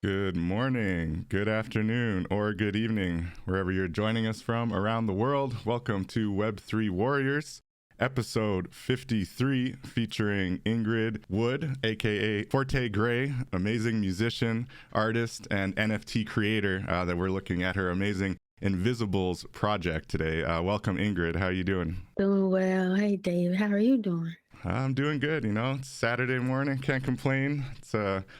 Good morning, good afternoon, or good evening, wherever you're joining us from around the world. Welcome to Web3 Warriors, episode 53, featuring Ingrid Woode, aka Forté Gray, amazing musician, artist, and NFT creator that we're looking at her amazing N-VZBLS project today. Welcome, Ingrid. How are you doing? Doing well. Hey, Dave. How are you doing? I'm doing good. It's Saturday morning, can't complain. It's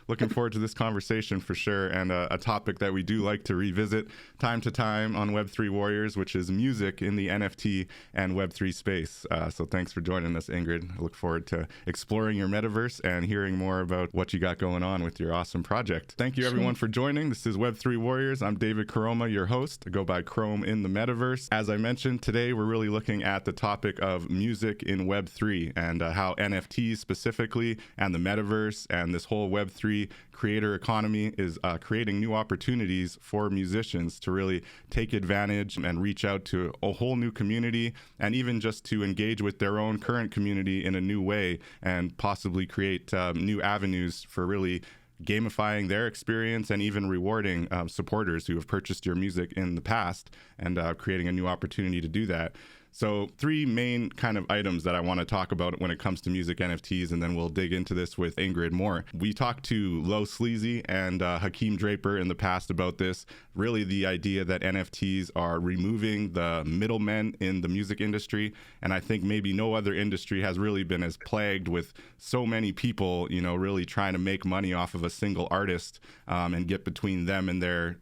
looking forward to this conversation for sure, and a topic that we do like to revisit time to time on Web3 Warriors, which is music in the NFT and Web3 space. So thanks for joining us, Ingrid. I look forward to exploring your metaverse and hearing more about what you got going on with your awesome project. Thank you, everyone, for joining. This is Web3 Warriors. I'm David Krome, your host. I go by Krome in the metaverse. As I mentioned, today we're really looking at the topic of music in Web3 and how NFTs specifically and the metaverse and this whole Web3 creator economy is creating new opportunities for musicians to really take advantage and reach out to a whole new community, and even just to engage with their own current community in a new way and possibly create new avenues for really gamifying their experience and even rewarding supporters who have purchased your music in the past, and creating a new opportunity to do that. So three main kind of items that I want to talk about when it comes to music NFTs, and then we'll dig into this with Ingrid more. We talked to Low Sleazy and Hakeem Draper in the past about this, really the idea that NFTs are removing the middlemen in the music industry. And I think maybe no other industry has really been as plagued with so many people, really trying to make money off of a single artist and get between them and their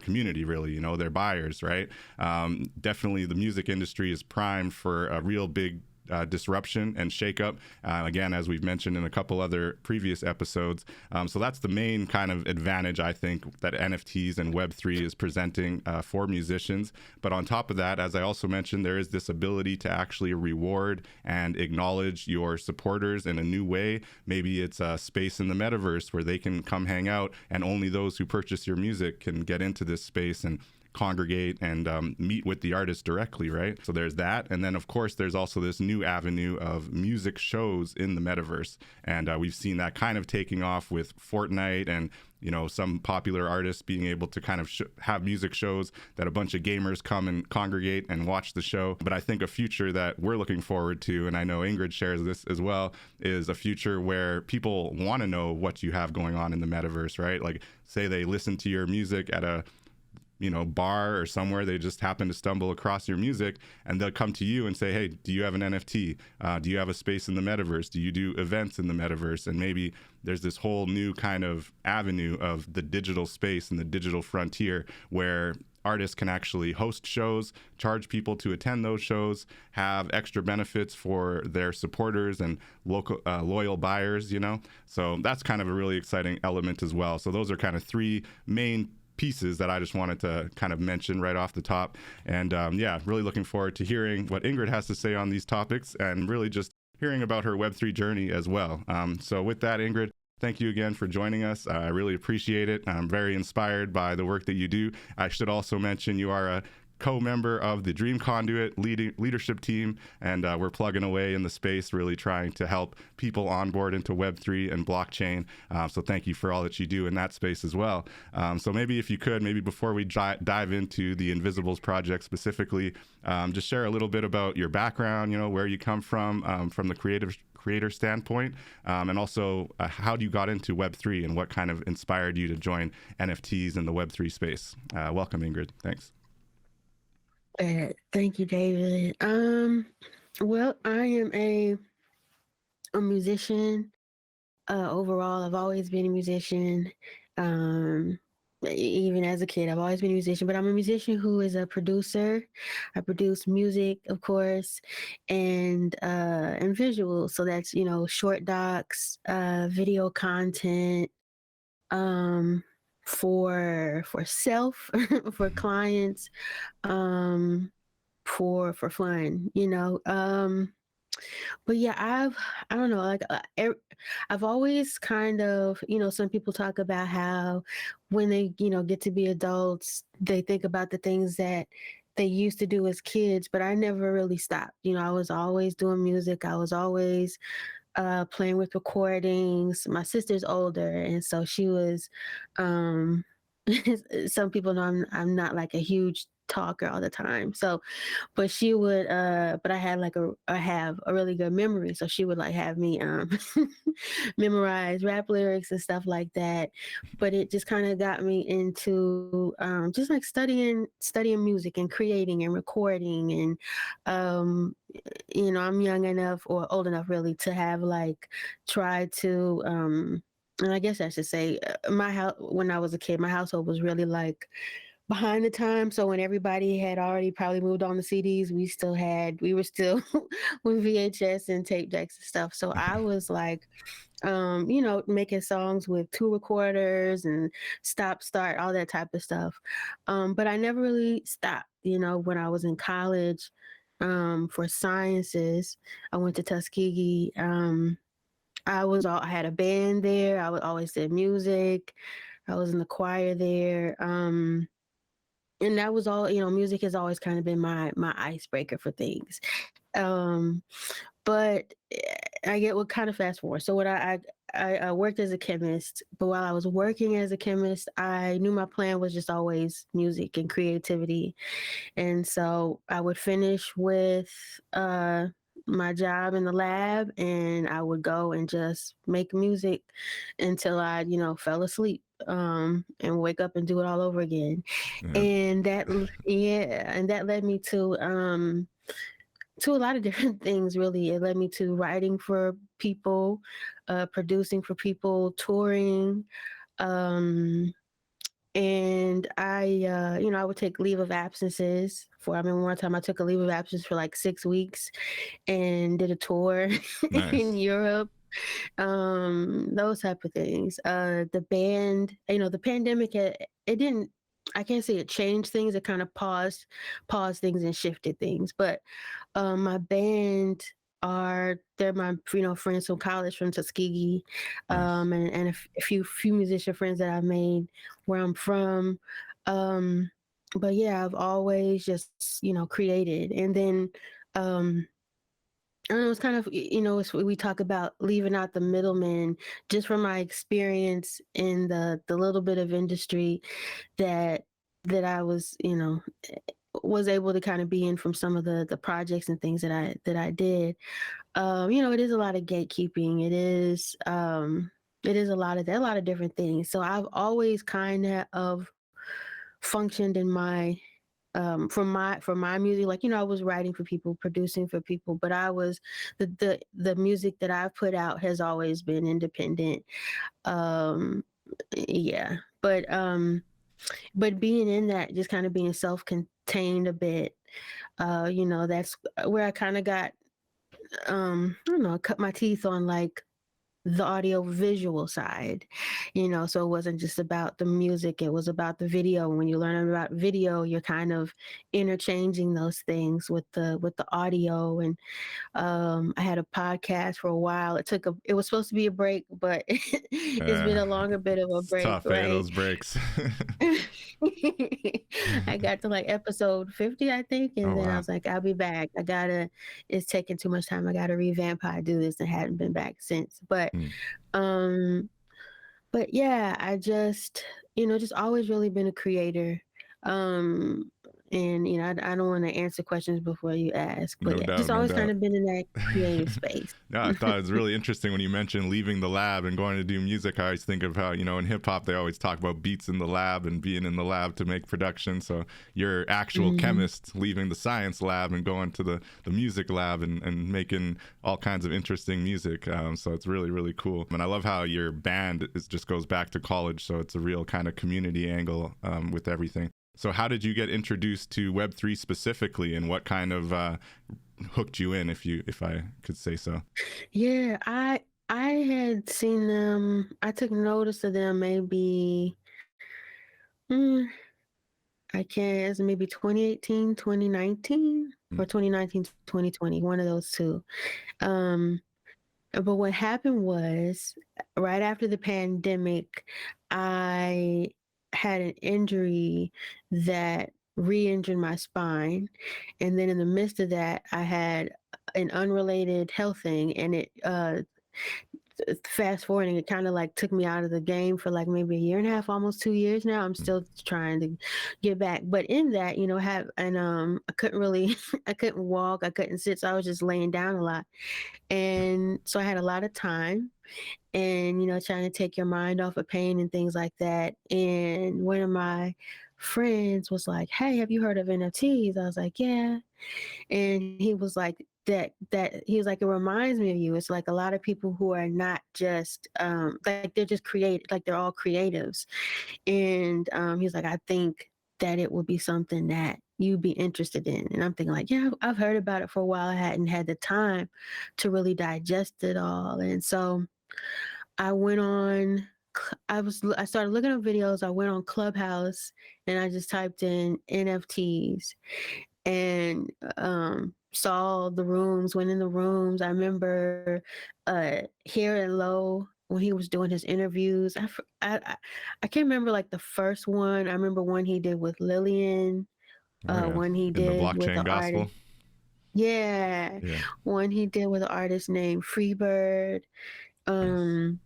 community, really, their buyers, right? Definitely the music industry is primed for a real big disruption and shakeup, again, as we've mentioned in a couple other previous episodes. So that's the main kind of advantage, I think, that NFTs and Web3 is presenting for musicians. But on top of that, as I also mentioned, there is this ability to actually reward and acknowledge your supporters in a new way. Maybe it's a space in the metaverse where they can come hang out, and only those who purchase your music can get into this space and congregate and meet with the artist directly, right? So there's that. And then, of course, there's also this new avenue of music shows in the metaverse. And we've seen that kind of taking off with Fortnite and some popular artists being able to kind of have music shows that a bunch of gamers come and congregate and watch the show. But I think a future that we're looking forward to, and I know Ingrid shares this as well, is a future where people want to know what you have going on in the metaverse, right? Like, say they listen to your music at a bar or somewhere, they just happen to stumble across your music, and they'll come to you and say, hey, do you have an NFT? Do you have a space in the metaverse? Do you do events in the metaverse? And maybe there's this whole new kind of avenue of the digital space and the digital frontier where artists can actually host shows, charge people to attend those shows, have extra benefits for their supporters and local loyal buyers, So that's kind of a really exciting element as well. So those are kind of three main pieces that I just wanted to kind of mention right off the top. And really looking forward to hearing what Ingrid has to say on these topics, and really just hearing about her Web3 journey as well. So with that, Ingrid, thank you again for joining us. I really appreciate it. I'm very inspired by the work that you do. I should also mention you are a co-member of the Dream Conduit leadership team, and we're plugging away in the space, really trying to help people onboard into Web3 and blockchain. So thank you for all that you do in that space as well. So maybe if you could, maybe before we dive into the N-VZBLS project specifically, just share a little bit about your background, where you come from the creator standpoint, and also how you got into Web3 and what kind of inspired you to join NFTs in the Web3 space. Welcome, Ingrid. Thanks. Thank you, David. Well, I am a musician. Overall, I've always been a musician. Even as a kid, I've always been a musician, but I'm a musician who is a producer. I produce music, of course, and visuals. So that's, short docs, video content, for self, for clients, for fun, but yeah, I don't know, like I've always kind of, some people talk about how when they, get to be adults, they think about the things that they used to do as kids, but I never really stopped. I was always doing music. I was always playing with recordings. My sister's older, and so she was. Um, some people know I'm not like a huge talker all the time, so but she would but I have a really good memory, so she would like have me memorize rap lyrics and stuff like that. But it just kind of got me into just like studying music and creating and recording. And I'm young enough or old enough really to have like tried to and I guess I should say my house when I was a kid, my household was really like behind the times. So when everybody had already probably moved on to CDs, we were still with VHS and tape decks and stuff. So I was like, making songs with two recorders and stop, start, all that type of stuff. But I never really stopped, when I was in college, for sciences. I went to Tuskegee. I had a band there. I would always did music. I was in the choir there. And that was all, music has always kind of been my icebreaker for things. Um, but I get what kind of fast forward. So I worked as a chemist, but while I was working as a chemist, I knew my plan was just always music and creativity. And so I would finish with my job in the lab, and I would go and just make music until I, fell asleep, and wake up and do it all over again. Yeah. And that led me to a lot of different things, really. It led me to writing for people, producing for people, touring. Um, and I would take leave of absences for, I remember one time I took a leave of absence for like 6 weeks and did a tour in Nice. Europe, those type of things. The band, the pandemic, it didn't, I can't say it changed things. It kind of paused things and shifted things. But my band they're my friends from college from Tuskegee, Nice. and a few musician friends that I've made where I'm from. Um, but yeah, I've always just created. And then um, I don't know, it's kind of, we talk about leaving out the middleman. Just from my experience in the little bit of industry that I was able to kind of be in from some of the projects and things that I did. It is a lot of gatekeeping. It is a lot of different things. So I've always kind of functioned in my for my music, like, I was writing for people, producing for people, but I was the music that I've put out has always been independent. um yeah, but being in that, just kind of being self-contained a bit, that's where I kind of got I don't know, cut my teeth on like the audio visual side, so it wasn't just about the music, it was about the video. When you learn about video, you're kind of interchanging those things with the audio. And I had a podcast for a while. It was supposed to be a break, but it's been a longer bit of a It's break, tough, eh? right? Those breaks. I got to like episode 50, I think, Oh and then I wow. was like, I'll be back. It's taking too much time. I gotta revamp how I do this, and hadn't been back since. Mm. Um, but yeah, I just always really been a creator. Um, and I don't want to answer questions before you ask, but No yeah, just doubt, no always kind doubt. of been in that creative space. Yeah, I thought it was really interesting when you mentioned leaving the lab and going to do music. I always think of how, in hip hop, they always talk about beats in the lab and being in the lab to make production. So you're actual Hmm. chemist leaving the science lab and going to the music lab and making all kinds of interesting music. So it's really, really cool. And I love how your band just goes back to college. So it's a real kind of community angle with everything. So how did you get introduced to Web3 specifically, and what kind of hooked you in, if I could say so? Yeah, I had seen them. I took notice of them maybe. mm, I can't, it's maybe 2018, 2019, Mm. or 2019, 2020, one of those two. Um, but what happened was, right after the pandemic, I had an injury that re-injured my spine. And then in the midst of that, I had an unrelated health thing, and fast forwarding, it kind of like took me out of the game for like maybe a year and a half, almost 2 years now. I'm still trying to get back. But in that, I couldn't really, I couldn't walk, I couldn't sit. So I was just laying down a lot. And so I had a lot of time and, trying to take your mind off of pain and things like that. And one of my friends was like, "Hey, have you heard of NFTs?" I was like, "Yeah." And he was like, that he was like, "It reminds me of you. It's like a lot of people who are not just like they're just create like they're all creatives." And he's like, "I think that it would be something that you'd be interested in." And I'm thinking like, yeah, I've heard about it for a while. I hadn't had the time to really digest it all. And so I went on I started looking up videos. I went on Clubhouse and I just typed in NFTs and saw the rooms, went in the rooms. I remember here and Low when he was doing his interviews. I can't remember like the first one. I remember one he did with Lillian, Oh yeah, one he in the did with blockchain an gospel. artist. Yeah, Yeah, one he did with an artist named Freebird. nice. Um,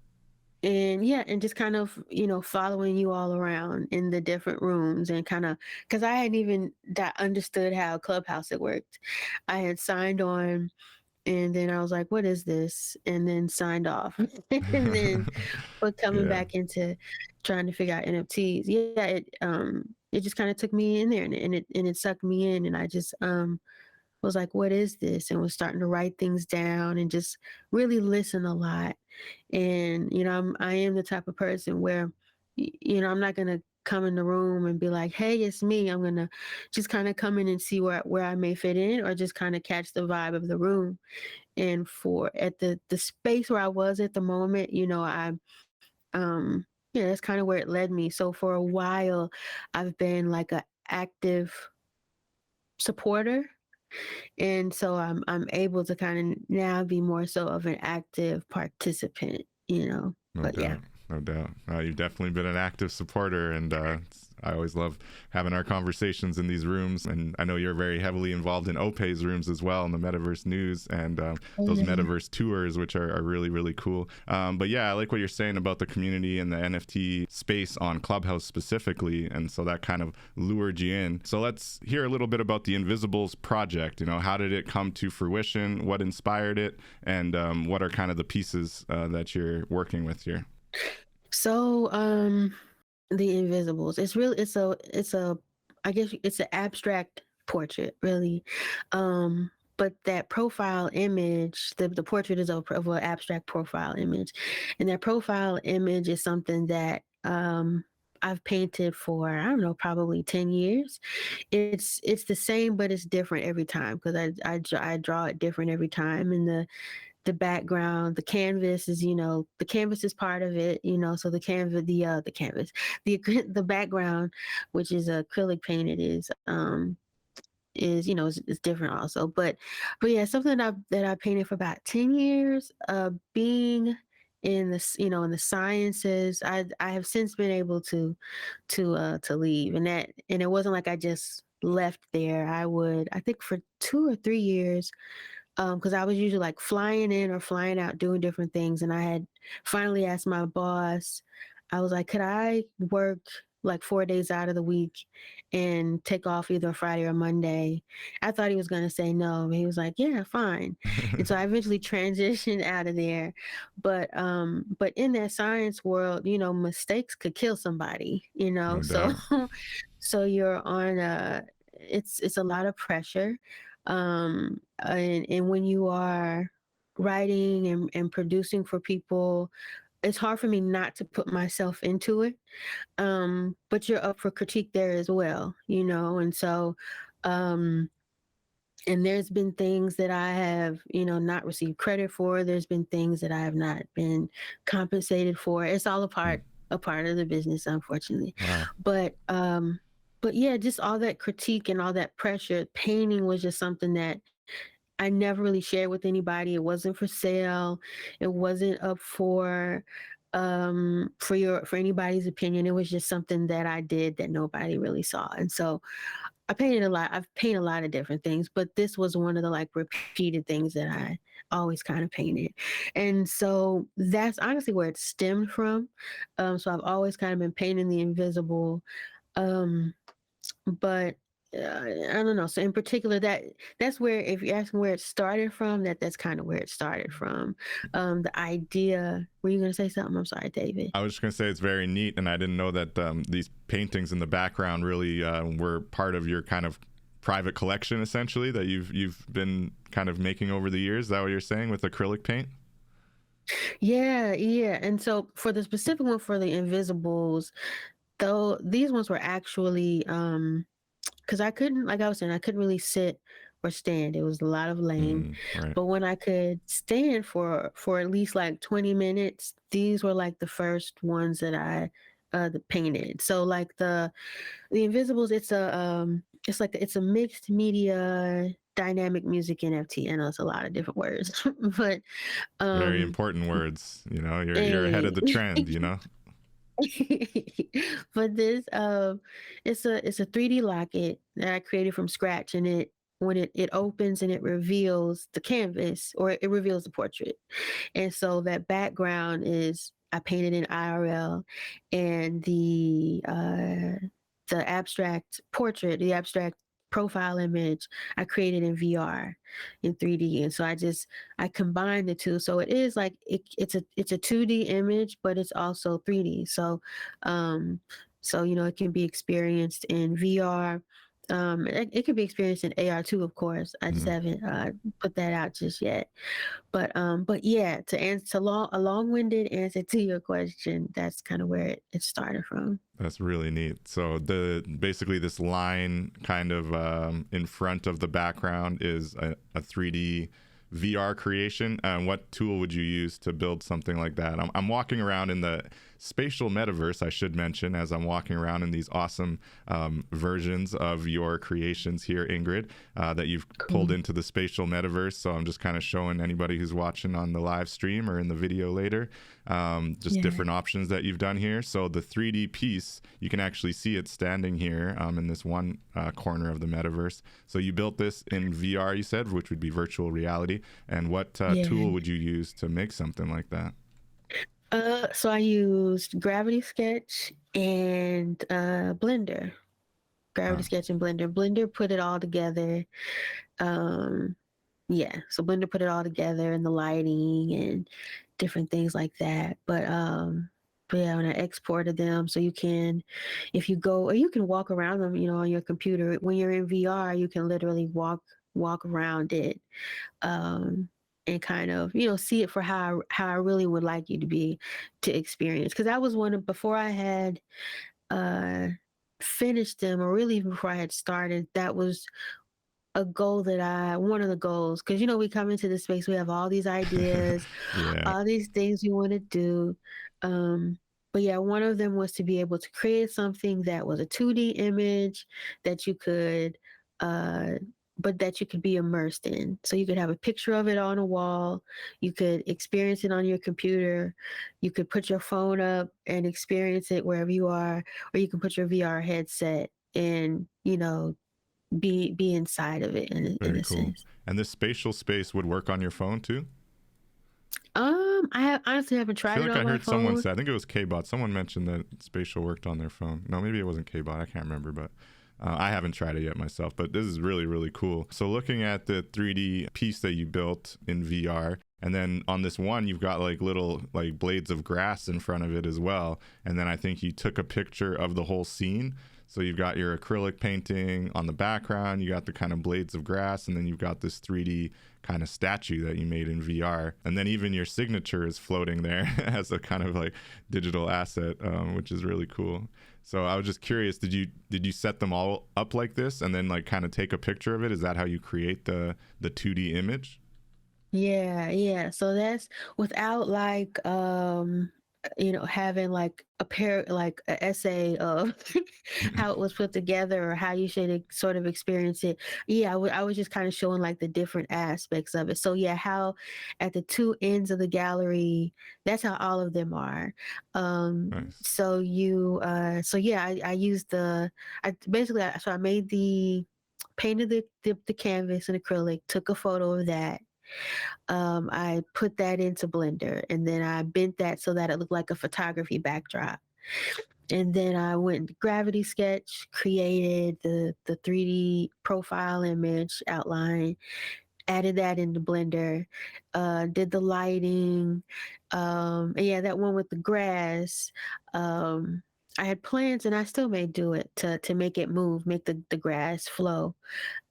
and yeah, and just kind of following you all around in the different rooms and kind of because I hadn't even understood how Clubhouse it worked. I had signed on and then I was like, what is this? And then signed off. And then but coming Yeah. back into trying to figure out NFTs, yeah, it just kind of took me in there and it sucked me in and I just was like, what is this? And was starting to write things down and just really listen a lot. And, I am the type of person where, I'm not going to come in the room and be like, hey, it's me. I'm going to just kind of come in and see where I may fit in or just kind of catch the vibe of the room. And for at the space where I was at the moment, yeah, that's kind of where it led me. So for a while, I've been like a active supporter and so I'm able to kind of now be more so of an active participant. No But yeah. doubt, no doubt. You've definitely been an active supporter, and I always love having our conversations in these rooms. And I know you're very heavily involved in Ope's rooms as well, in the metaverse news and those metaverse tours, which are really, really cool. But yeah, I like what you're saying about the community and the NFT space on Clubhouse specifically, and so that kind of lured you in. So let's hear a little bit about the Invisibles project. How did it come to fruition? What inspired it? And what are kind of the pieces that you're working with here? So the Invisibles. It's a I guess it's an abstract portrait, really. But that profile image, the portrait is of an abstract profile image. And that profile image is something that I've painted for, I don't know, probably 10 years. It's the same, but it's different every time because I draw it different every time. And the background, the canvas is, the canvas is part of it, so the canvas, the canvas, the background, which is acrylic painted is different also. But yeah, something that I painted for about 10 years, being in in the sciences, I have since been able to leave and it wasn't like I just left there. I think for 2 or 3 years, because I was usually like flying in or flying out doing different things. And I had finally asked my boss, I was like, could I work like 4 days out of the week and take off either Friday or Monday? I thought he was going to say no, but he was like, yeah, fine. And so I eventually transitioned out of there. But in that science world, mistakes could kill somebody, No so doubt. so you're on it's a lot of pressure. And when you are writing and producing for people, it's hard for me not to put myself into it. But you're up for critique there as well, and so um and there's been things that I have, not received credit for. There's been things that I have not been compensated for. It's all a part of the business, unfortunately. Wow. But yeah, just all that critique and all that pressure. Painting was just something that I never really shared with anybody. It wasn't for sale. It wasn't up for anybody's opinion. It was just something that I did that nobody really saw. And so I painted a lot. I've painted a lot of different things, but this was one of the like repeated things that I always kind of painted. And so that's honestly where it stemmed from. So I've always kind of been painting the invisible. Um, but I don't know. So in particular, that's where, if you're asking where it started from, that's kind of where it started from. The idea. Were you going to say something? I'm sorry, David. I was just going to say it's very neat, and I didn't know that these paintings in the background really were part of your kind of private collection, essentially, that you've been kind of making over the years. Is that what you're saying with acrylic paint? Yeah, yeah. And so for the specific one for the invisibles, though, these ones were actually because I couldn't, like I was saying, I couldn't really sit or stand. It was a lot of laying. Right. But when I could stand for at least like 20 minutes, these were like the first ones that I painted. So like the Invisibles, it's a mixed media dynamic music NFT. I know it's a lot of different words, but Very um important words. You know, you're ahead of hey. the trend. You know. But this it's a 3D locket that I created from scratch, and it when it opens and it reveals the canvas, or it reveals the portrait. And so that background is I painted in IRL, and the abstract portrait, the abstract profile image, I created in VR in 3D. And so I combined the two. So it is like it's a 2D image, but it's also 3D. So it can be experienced in VR. It can be experienced in AR too, of course. I just haven't put that out just yet. But yeah, to answer a long-winded answer to your question, that's kind of where it started from. That's really neat. So basically this line kind of in front of the background is a 3D VR creation. What tool would you use to build something like that? I'm walking around in the spatial metaverse, I should mention, as I'm walking around in these awesome versions of your creations here, Ingrid, that you've pulled into the spatial metaverse. So I'm just kind of showing anybody who's watching on the live stream or in the video later, just different options that you've done here. So the 3D piece, you can actually see it standing here in this one corner of the metaverse. So you built this in VR, you said, which would be virtual reality. And what tool would you use to make something like that? So I used Gravity Sketch and Blender. Gravity Sketch and Blender. Blender put it all together. So Blender put it all together, and the lighting and different things like that. But yeah, when I exported them, so you can, if you go, or you can walk around them, on your computer. When you're in VR, you can literally walk around it. And kind of see it for how I really would like you to experience, because that was one of, before I had finished them, or really even before I had started, that was one of the goals, because we come into this space, we have all these ideas, all these things we want to do. But yeah, one of them was to be able to create something that was a 2D image that you could but that you could be immersed in. So you could have a picture of it on a wall, you could experience it on your computer, you could put your phone up and experience it wherever you are, or you can put your VR headset and be inside of it in Very a cool. sense. And this spatial space would work on your phone too? I honestly haven't tried it on my phone. I heard someone say, I think it was K-Bot, someone mentioned that spatial worked on their phone. No, maybe it wasn't K-Bot, I can't remember, but I haven't tried it yet myself, but this is really, really cool. So looking at the 3D piece that you built in VR, and then on this one, you've got like little like blades of grass in front of it as well. And then I think you took a picture of the whole scene. So you've got your acrylic painting on the background, you got the kind of blades of grass, and then you've got this 3D kind of statue that you made in VR. And then even your signature is floating there as a kind of like digital asset, which is really cool. So I was just curious, did you set them all up like this and then like kind of take a picture of it? Is that how you create the 2D image? Yeah. So that's without like having like like an essay of how it was put together or how you should sort of experience it. Yeah, I was just kind of showing like the different aspects of it. So yeah, how at the two ends of the gallery, that's how all of them are. Nice. So so yeah, I used so I made painted the canvas in acrylic, took a photo of that. I put that into Blender, and then I bent that so that it looked like a photography backdrop. And then I went to Gravity Sketch, created the 3D profile image outline, added that into Blender, did the lighting. And yeah, that one with the grass. I had plans, and I still may do it to make it move, make the grass flow.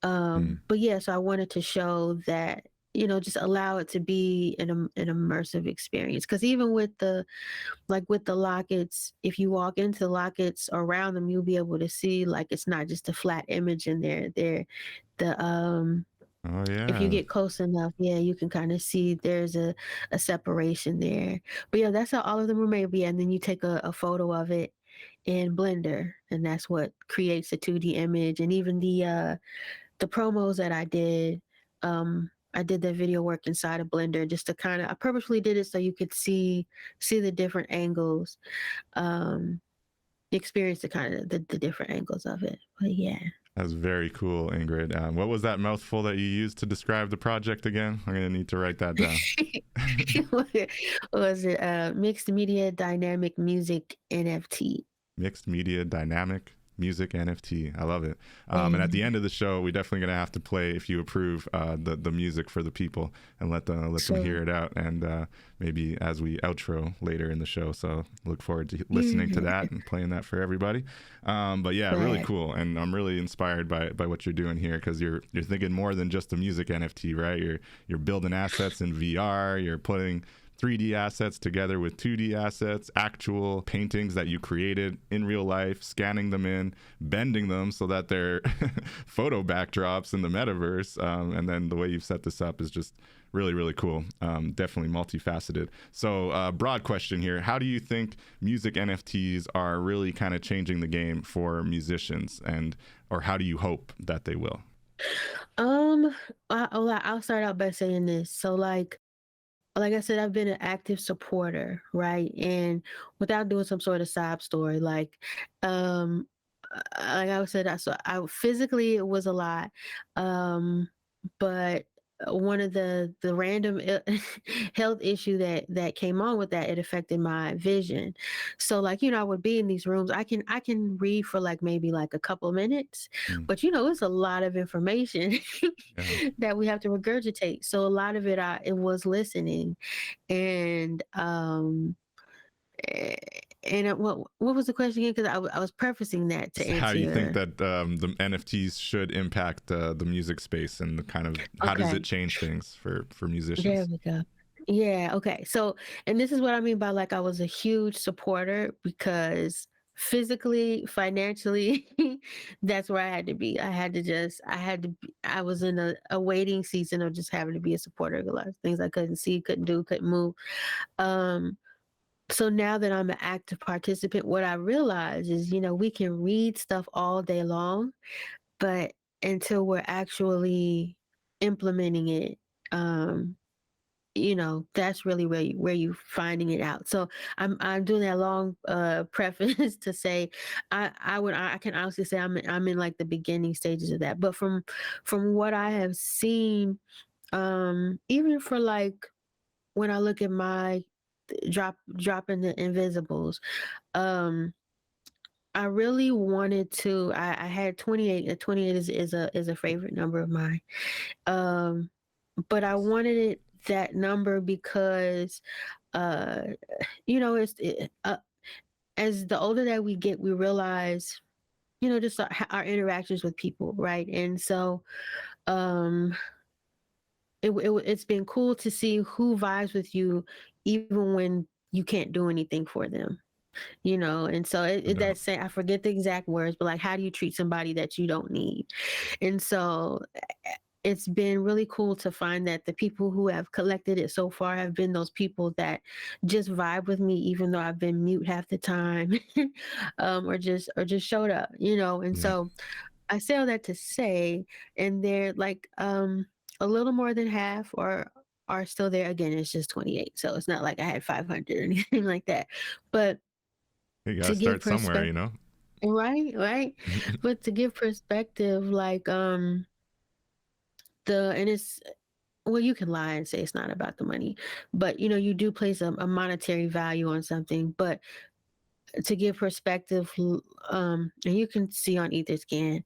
But yeah, so I wanted to show that, just allow it to be an immersive experience. Because even with the lockets, if you walk into the lockets around them, you'll be able to see like it's not just a flat image in there. The Oh if you yeah. get close enough, yeah, you can kind of see there's a separation there. But yeah, that's how all of them were made. Yeah, and then you take a photo of it in Blender, and that's what creates a 2D image. And even the promos that I did the video work inside of Blender just to I purposely did it so you could see the different angles, um, experience the different angles of it. But yeah. That's very cool, Ingrid. What was that mouthful that you used to describe the project again? I'm gonna need to write that down. What was it? Mixed media dynamic music NFT. Mixed media dynamic music NFT. I love it. And at the And end of the show, we definitely gonna have to play, if you approve, the music for the people and let them hear so it out. And maybe as we outro later in the show. So look forward to listening to that and playing that for everybody. But yeah, really right. cool, and I'm really inspired by what you're doing here, because you're thinking more than just a music NFT, right? You're building assets in VR. You're putting 3D assets together with 2D assets, actual paintings that you created in real life, scanning them in, bending them so that they're photo backdrops in the metaverse. And then the way you've set this up is just really, really cool. Definitely multifaceted. So broad question here. How do you think music NFTs are really kind of changing the game for musicians, or how do you hope that they will? I'll start out by saying this. So like I said, I've been an active supporter, right? And without doing some sort of sob story, um, like I said, I physically it was a lot, um, but one of the random health issue that came on with that, it affected my vision. So I would be in these rooms. I can read for like maybe like a couple of minutes, Mm, but it's a lot of information yeah. that we have to regurgitate. So a lot of it was listening, and eh, what was the question again? Because I was prefacing that to How answer do you think your. that the NFTs should impact the music space, and the kind of, how does it Okay, change things for there musicians? we go. Yeah, okay. So, and this is what I mean by like I was a huge supporter because physically, financially, that's where I had to be. I was in a waiting season of just having to be a supporter of a lot of things I couldn't see, couldn't do, couldn't move. Um, so now that I'm an active participant, what I realize is, we can read stuff all day long, but until we're actually implementing it, um, that's really where you finding it out. So I'm doing that long preface to say I can honestly say I'm in like the beginning stages of that. But from what I have seen, even for like when I look at my dropping the invisibles, um I really wanted to. I had 28. 28 is a favorite number of mine. Um, but I wanted that number because, uh, as the older that we get, we realize, just our interactions with people, right? And so, um, it's been cool to see who vibes with you, even when you can't do anything for them. And so No doubt. that's saying, I forget the exact words, but like, how do you treat somebody that you don't need? And so it's been really cool to find that the people who have collected it so far have been those people that just vibe with me, even though I've been mute half the time, or just showed up, And Yeah. so I say all that to say, and they're like a little more than half or are still there. Again, it's just 28, so it's not like I had 500 or anything like that. But You gotta to give start somewhere, perspective, you know? right, right. But to give perspective, like the and it's well, you can lie and say it's not about the money, but you do place a monetary value on something. But to give perspective, and you can see on Etherscan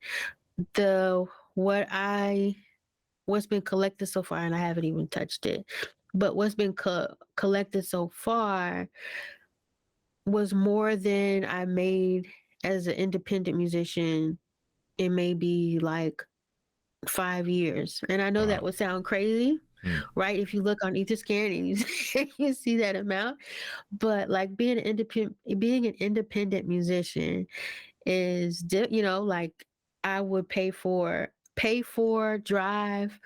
the what I what's been collected so far, and I haven't even touched it. But what's been collected so far was more than I made as an independent musician in maybe like 5 years. And I know that Wow. would sound crazy, Hmm. right? If you look on Etherscan and you see that amount, but like being an independent musician is, like I would pay for drive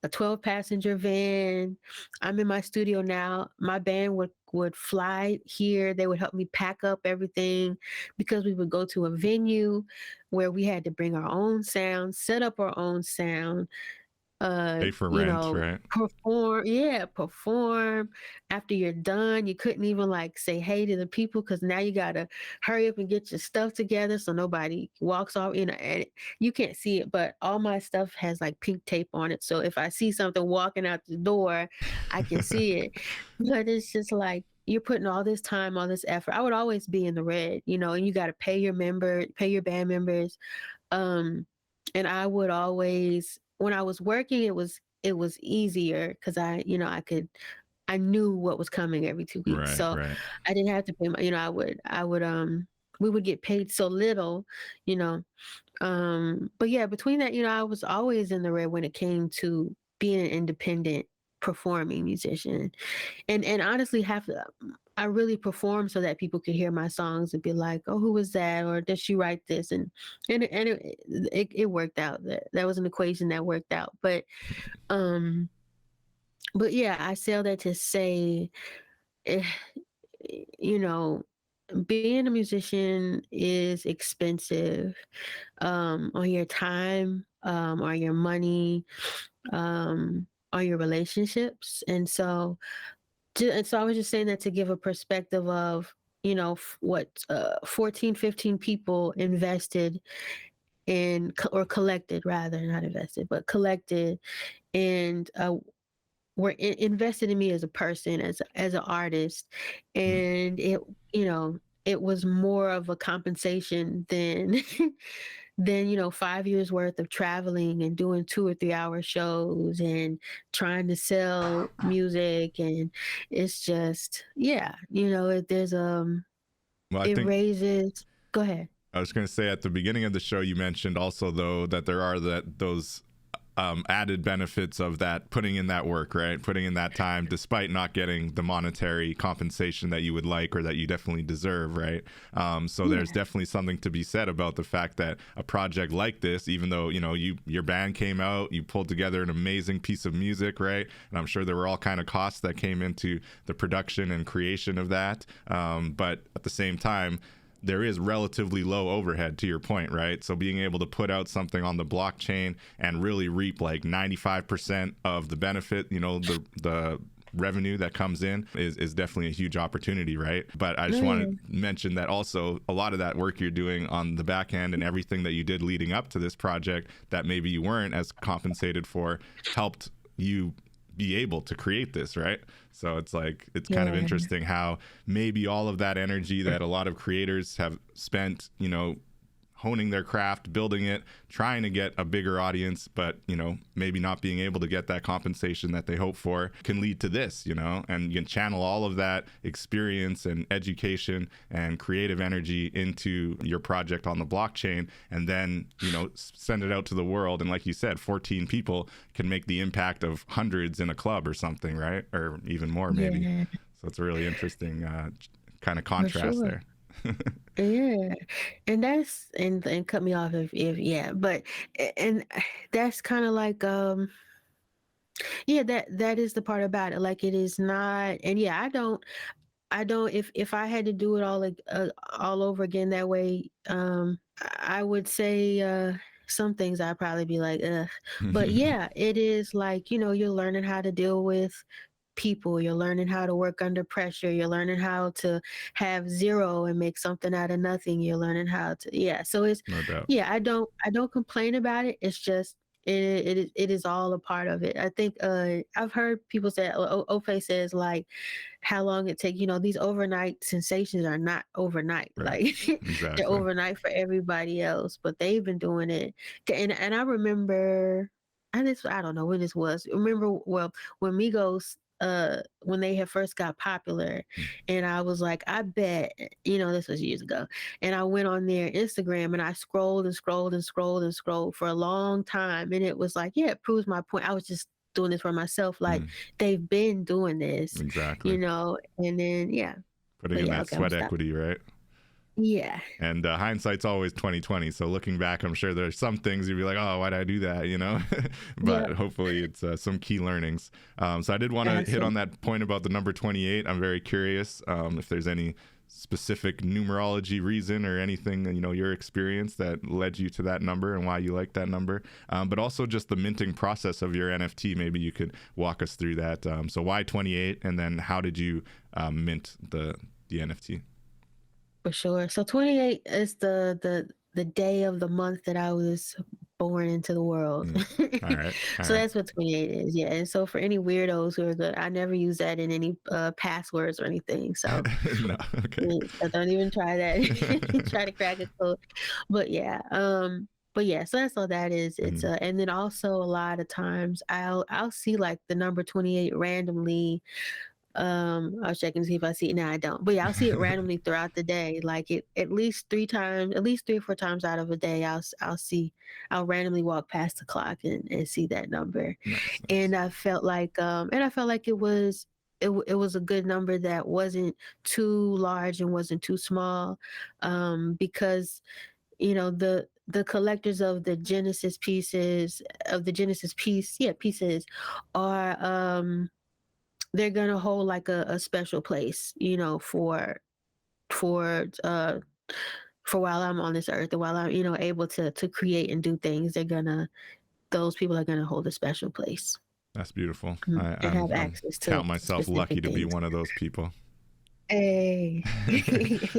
a 12 passenger van. I'm in my studio now. My band would fly here. They would help me pack up everything because we would go to a venue where we had to bring our own sound, set up our own sound, Pay for rent, right? perform after you're done. You couldn't even like say hey to the people because now you gotta hurry up and get your stuff together so nobody walks off, and you can't see it, but all my stuff has like pink tape on it, so if I see something walking out the door I can see it. But it's just like you're putting all this time, all this effort. I would always be in the red, and you got to pay your band members. um and I would always, when I was working, it was easier because I knew what was coming every 2 weeks. Right, So right. I didn't have to pay my, I would we would get paid so little, you know. But yeah, between that, I was always in the red when it came to being an independent performing musician. And honestly, I really performed so that people could hear my songs and be like, "Oh, who was that?" Or "Did she write this?" And it worked out. That was an equation that worked out. Um, but yeah, I say all that to say, eh, you know, being a musician is expensive, on your time, on your money, on your relationships, and so I was just saying that to give a perspective of, what 14, 15 people invested or collected, rather, not invested, but collected, and were invested in me as a person, as an artist. Hmm. And it was more of a compensation than than 5 years worth of traveling and doing 2 or 3 hour shows and trying to sell music. And it's just, yeah, Well, I it think raises. Go ahead. I was going to say at the beginning of the show, you mentioned also though that there are those added benefits of that putting in that work, right? Putting in that time, despite not getting the monetary compensation that you would like or that you definitely deserve, right? So there's Yeah. definitely something to be said about the fact that a project like this, even though your band came out, you pulled together an amazing piece of music, right? And I'm sure there were all kind of costs that came into the production and creation of that, but at the same time, there is relatively low overhead, to your point, right? So being able to put out something on the blockchain and really reap like 95% of the benefit, the revenue that comes in is definitely a huge opportunity, right? But I just want to mention that also a lot of that work you're doing on the back end and everything that you did leading up to this project that maybe you weren't as compensated for helped you be able to create this, right? So it's kind of Yeah. interesting how maybe all of that energy that a lot of creators have spent, honing their craft, building it, trying to get a bigger audience, but maybe not being able to get that compensation that they hope for, can lead to this, and you can channel all of that experience and education and creative energy into your project on the blockchain, and then send it out to the world. And like you said, 14 people can make the impact of hundreds in a club or something, right? Or even more maybe. Yeah, So it's a really interesting kind of for contrast sure. there. Yeah, and cut me off if yeah, but and that's kind of like yeah, that is the part about it. Like it is not, and yeah, I don't if I had to do it all over again that way, I would say some things I'd probably be like, ugh. But yeah, it is like, you're learning how to deal with people, you're learning how to work under pressure, you're learning how to have zero and make something out of nothing, you're learning how to, yeah. So it's, No doubt. yeah, I don't complain about it. It's just it is all a part of it. I think I've heard people say, Ofe says, like, how long it take, these overnight sensations are not overnight. Right. Like they're Exactly. overnight for everybody else, but they've been doing it. And I remember, I don't know when this was. Remember, well, when Migos when they had first got popular, and I was like, I bet, this was years ago, and I went on their Instagram and I scrolled and scrolled and scrolled and scrolled for a long time, and it was like, yeah, it proves my point. I was just doing this for myself. Like, they've been doing this, Exactly. and then yeah. Putting But in yeah, that okay, I'm sweat stopping. equity, right? Yeah. And hindsight's always 2020. So looking back, I'm sure there's some things you'd be like, oh, why did I do that? But Yeah. hopefully it's some key learnings. So I did want to hit on Absolutely. that point about the number 28. I'm very curious if there's any specific numerology reason or anything, your experience that led you to that number and why you like that number. But also just the minting process of your NFT. Maybe you could walk us through that. So why 28? And then how did you mint the NFT? For sure. So 28 is the day of the month that I was born into the world. All right. All So right. that's what 28 is. Yeah. And so for any weirdos who are good, I never use that in any passwords or anything. So No. Okay. I don't even try that. Try to crack a code. But yeah. So that's all that is. It's Mhm. and then also a lot of times I'll see like the number 28 randomly. I was checking to see if I see it. Now I don't. But yeah, I'll see it randomly throughout the day. Like it at least 3 times, at least 3 or 4 times out of a day, I'll randomly walk past the clock and see that number. Nice. And I felt like it was a good number that wasn't too large and wasn't too small, because the collectors of the Genesis pieces pieces are they're gonna hold like a special place, for uh for while I'm on this earth and while I'm, able to create and do things. Those people are gonna hold a special place, That's beautiful. and have I'm access to count myself lucky specific to be things. one of those people. Hey.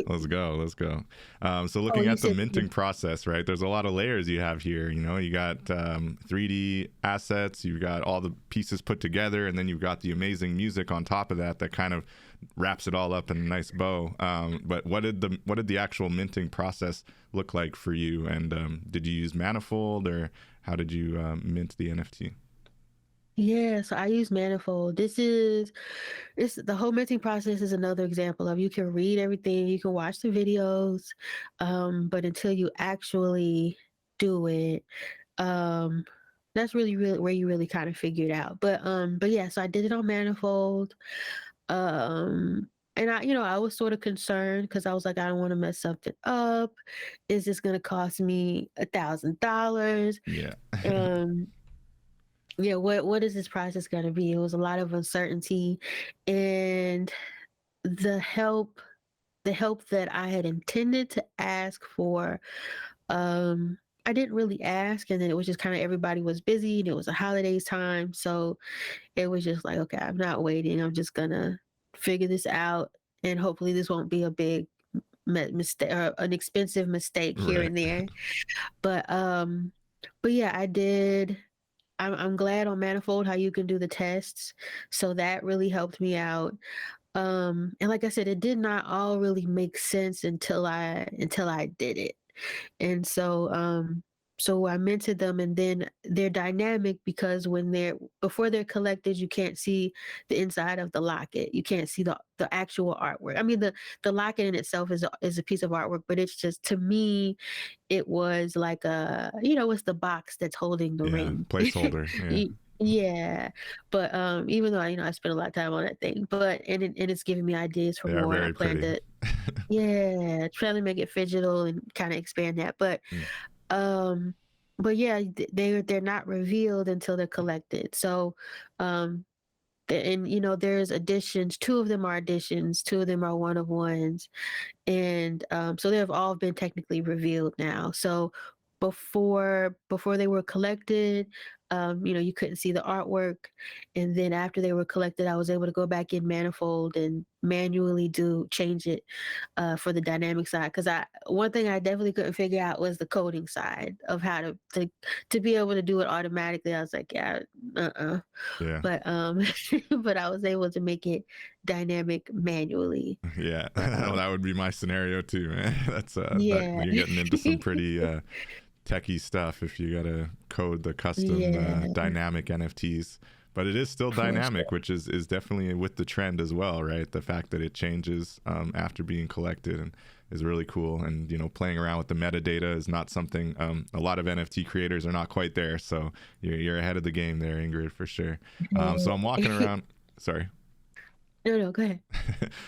Let's go. Let's go. So Oh, looking you at the said minting process, right? There's a lot of layers you have here. You got 3D assets, you've got all the pieces put together, and then you've got the amazing music on top of that kind of wraps it all up in a nice bow. But what did the actual minting process look like for you? And did you use Manifold, or how did you mint the NFT? Yeah, so I use Manifold. The whole minting process is another example of, you can read everything, you can watch the videos, but until you actually do it, um, that's really, really where you really kind of figure it out. But yeah, so I did it on Manifold. And I was sort of concerned because I was like, I don't want to mess something up. Is this going to cost me $1,000? Yeah. Um, yeah, what is this process going to be? It was a lot of uncertainty, and the help the help that I had intended to ask for, I didn't really ask, and then it was just kind of, everybody was busy and it was a holidays time, so it was just like, okay, I'm not waiting. I'm just gonna figure this out, and hopefully this won't be a big mistake or an expensive mistake here Right. and there. But yeah, I did. I'm glad on Manifold how you can do the tests, so that really helped me out. And like I said, it did not all really make sense until I did it. And so I minted them, and then they're dynamic because before they're collected, you can't see the inside of the locket. You can't see the actual artwork. I mean, the locket in itself is a piece of artwork, but it's just, to me, it was like it's the box that's holding the Yeah. ring. Placeholder. Yeah. Yeah, but even though I spent a lot of time on that thing, but it's giving me ideas for They are more. I very plan pretty. to, yeah, try to make it digital and kind of expand that. Mm. Um, but yeah, they're not revealed until they're collected. So, um, and there's additions. Two of them are additions. Two of them are one of ones, and so they've all been technically revealed now. So before they were collected, you couldn't see the artwork, and then after they were collected, I was able to go back in Manifold and manually do change it for the dynamic side. Because I one thing I definitely couldn't figure out was the coding side of how to be able to do it automatically. I was like, yeah, Yeah. but but I was able to make it dynamic manually. Yeah. But Well, that would be my scenario too, man. That yeah. you're getting into some pretty techie stuff if you gotta code the custom Yeah, dynamic NFTs. But it is still for dynamic, sure. which is definitely with the trend as well, right? The fact that it changes after being collected and is really cool. And playing around with the metadata is not something a lot of NFT creators are not quite there. So you're ahead of the game there, Ingrid, for sure. So I'm walking around. Sorry. No, no, go ahead.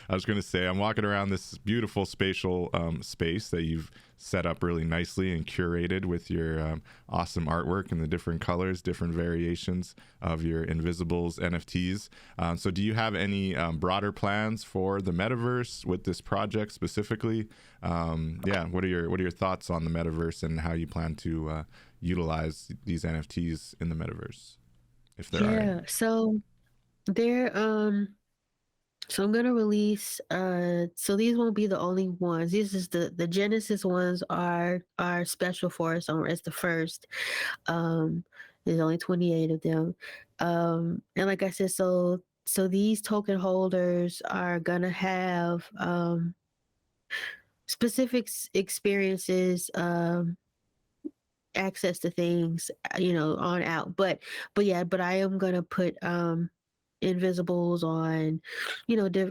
I was going to say, I'm walking around this beautiful spatial space that you've set up really nicely and curated with your awesome artwork and the different colors, different variations of your Invisibles NFTs. So do you have any broader plans for the metaverse with this project specifically? Yeah, what are your thoughts on the metaverse and how you plan to utilize these NFTs in the metaverse, if there are any? Yeah, so there so I'm gonna release so these won't be the only ones. These is the Genesis ones are special for us. It's the first. Um there's only 28 of them. And like I said, so these token holders are gonna have specific experiences, access to things, on out. But yeah, but I am gonna put invisibles on,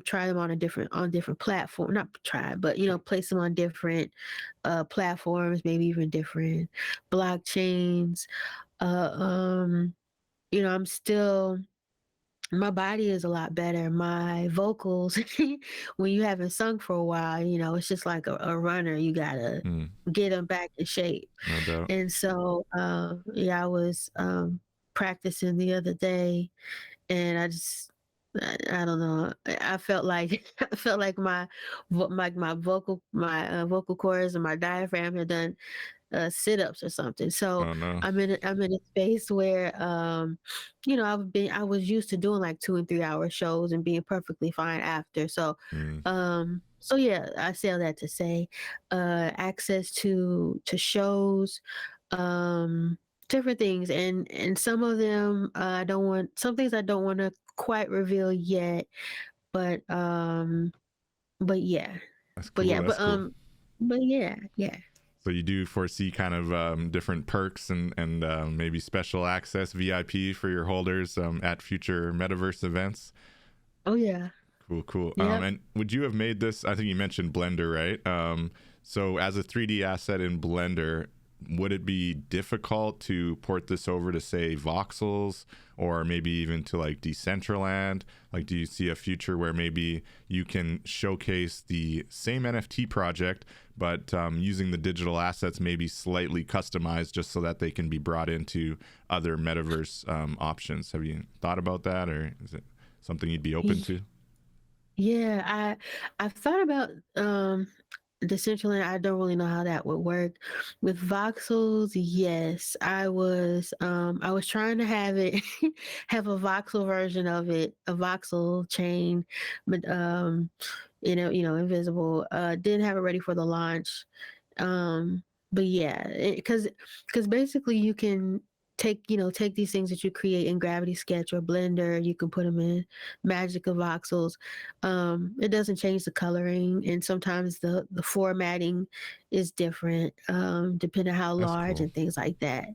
try them on different platform, not try, but place them on different platforms, maybe even different blockchains. Uh, um, I'm still my body is a lot better. My vocals, when you haven't sung for a while, it's just like a runner. You gotta Mm, get them back in shape. no doubt. And so, yeah, I was practicing the other day, and I don't know. I felt like I felt like my vocal cords and my diaphragm had done sit-ups or something. So Oh no. I'm in a space where I was used to doing like 2 and 3 hour shows and being perfectly fine after. Mm, So yeah, I say all that to say access to shows, um different things, and some of them I don't want some things I don't want to quite reveal yet, but but yeah that's but cool. yeah That's but cool. um but yeah, yeah. So you do foresee kind of different perks and maybe special access VIP for your holders at future metaverse events. Oh yeah. Cool, cool. Yep. And would you have made this? I think you mentioned Blender, right? So as a 3D asset in Blender, would it be difficult to port this over to say voxels or maybe even to like Decentraland? Like, do you see a future where maybe you can showcase the same NFT project, but using the digital assets maybe slightly customized just so that they can be brought into other metaverse options? Have you thought about that, or is it something you'd be open to? Yeah, I've thought about Decentraland. I don't really know how that would work. With voxels, yes. I was trying to have it have a voxel version of it, a voxel chain, but invisible. Didn't have it ready for the launch. But yeah, because basically you can take these things that you create in Gravity Sketch or Blender, you can put them in Magic of Voxels. It doesn't change the coloring, and sometimes the formatting is different, depending on how That's large cool. and things like that.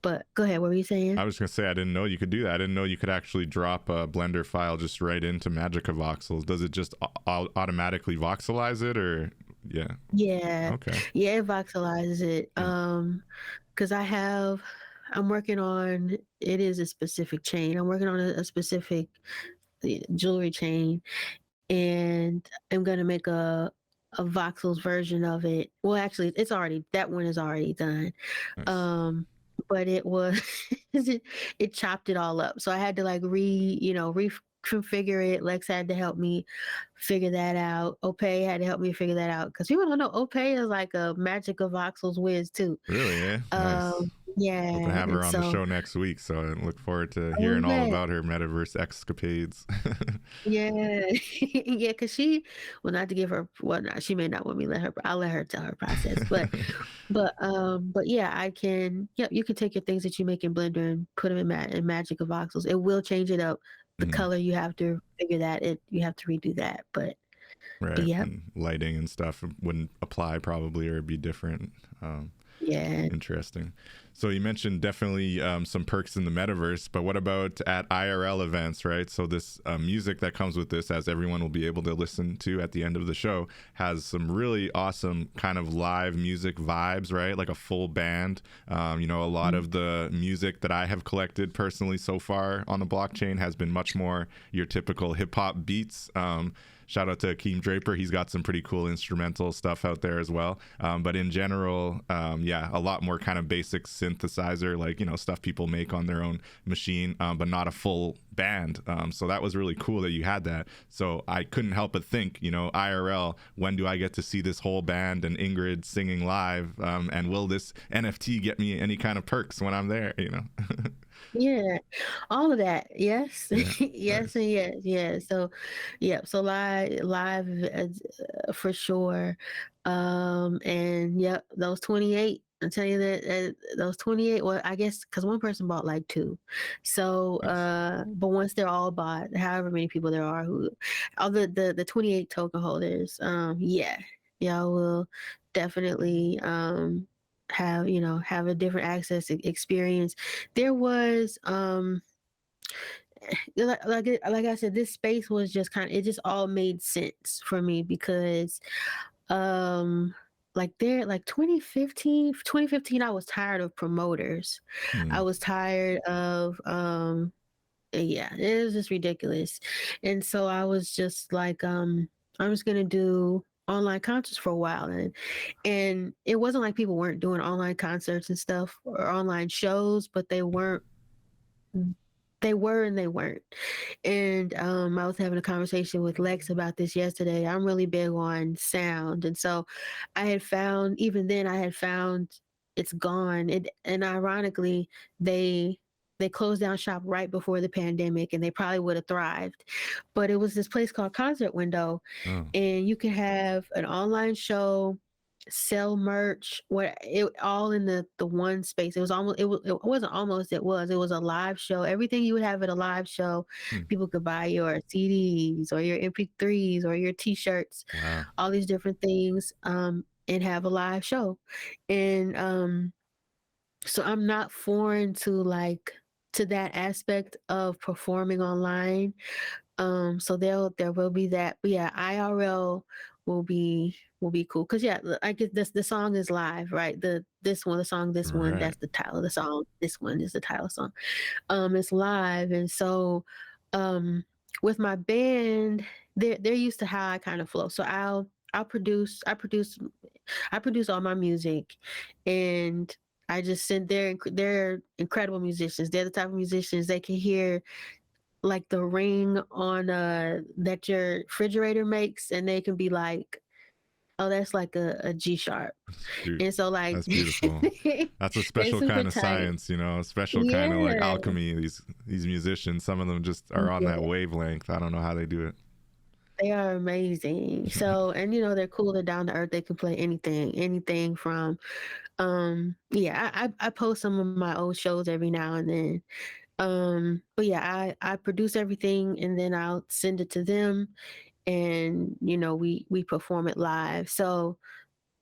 But go ahead, what were you saying? I was gonna say I didn't know you could do that. I didn't know you could actually drop a Blender file just right into Magica Voxels. Does it just automatically voxelize it, or yeah? Yeah, Okay. yeah, it voxelizes it. Mm, Because I'm working on, it is a specific chain. I'm working on a specific jewelry chain, and I'm gonna make a voxels version of it. Well, actually, it's already, that one is already done. Nice. Um, but it was it chopped it all up. So I had to like reconfigure it. Lex had to help me figure that out. Ope had to help me figure that out because people don't know Ope is like a magic of voxels whiz too. Really? Yeah. Nice. Yeah, Hope to have her and on the so show next week. So I look forward to oh hearing all yeah. about her metaverse escapades. Yeah, yeah, because she, well, not to give her, well, not, she may not want me to let her. I'll let her tell her process, but yeah, I can. Yep, you can take your things that you make in Blender and put them in Magic of Voxels. It will change it up. The Mhm. color, you have to figure that. You have to redo that. But Right. yep, And lighting and stuff wouldn't apply probably or be different. yeah. Interesting. So you mentioned definitely some perks in the metaverse, but what about at IRL events, right? So this music that comes with this, as everyone will be able to listen to at the end of the show, has some really awesome kind of live music vibes, right? Like a full band. A lot of the music that I have collected personally so far on the blockchain has been much more your typical hip hop beats. Shout out to Akeem Draper. He's got some pretty cool instrumental stuff out there as well. But in general, a lot more kind of basic synthesizer, like, stuff people make on their own machine, but not a full band. So that was really cool that you had that. So I couldn't help but think, IRL, when do I get to see this whole band and Ingrid singing live? And will this NFT get me any kind of perks when I'm there, Yeah, all of that. Yes, Yeah, yes, nice. and yes, yeah. So, yeah. So live, for sure. And yep, those 28. I tell you that those 28. Well, I guess because one person bought like two. So, Nice. but once they're all bought, however many people there are who, all the 28 token holders. Yeah, y'all will definitely have a different access experience. There was like I said, this space was just kind of, it just all made sense for me because um like 2015 I was tired of promoters. I Hmm. was tired of yeah, it was just ridiculous. And so I was just like I'm just gonna do online concerts for a while, and it wasn't like people weren't doing online concerts and stuff or online shows, but they were and they weren't. And I was having a conversation with Lex about this yesterday. I'm really big on sound, and so I had found, even then I had found it's gone. And ironically, they they closed down shop right before the pandemic, and they probably would have thrived. But it was this place called Concert Window, Oh, and you can have an online show, sell merch, what it all in the one space. It wasn't almost, it was a live show. Everything you would have at a live show, hmm. people could buy your CDs or your MP3s or your t-shirts, Wow. all these different things, and have a live show. And so I'm not foreign to that aspect of performing online. So there will be that. But yeah, IRL will be cool. Cause yeah, I get this, the song is live, right? The song, Right. that's the title of the song. This one is the title song. It's live. And so um with my band, they're used to how I kind of flow. So I produce all my music, and I just send they're incredible musicians. They're the type of musicians they can hear like the ring on that your refrigerator makes, and they can be like, oh, that's like a G sharp. Shoot. And so like That's beautiful. That's a they're special super kind of tight. science, a special kind of like Yeah. alchemy. These musicians, some of them just are on that Yeah. wavelength. I don't know how they do it. They are amazing. So, and they're cool, they're down to earth. They can play anything from yeah, I post some of my old shows every now and then. But yeah, I produce everything and then I'll send it to them, and we perform it live. So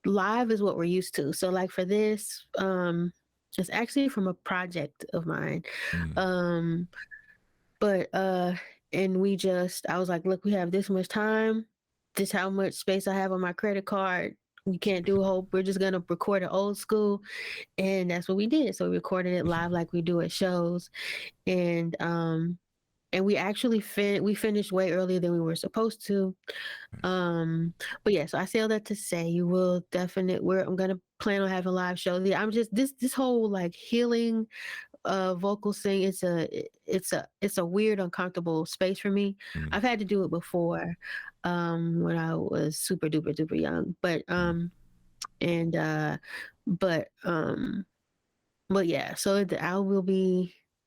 live is what we're used to. So like for this, it's actually from a project of mine. Mm. Um, but and I was like, look, we have this much time, this how much space I have on my credit card. we can't do a whole, we're just gonna record it old school. And that's what we did. So we recorded it live like we do at shows. And we actually we finished way earlier than we were supposed to. But yeah, so I say all that to say you will definitely, I'm gonna plan on having live shows. Yeah, I'm just this whole like healing vocal thing, it's a weird, uncomfortable space for me. Mm, I've had to do it before, when I was super duper duper young. mm. And but but yeah, so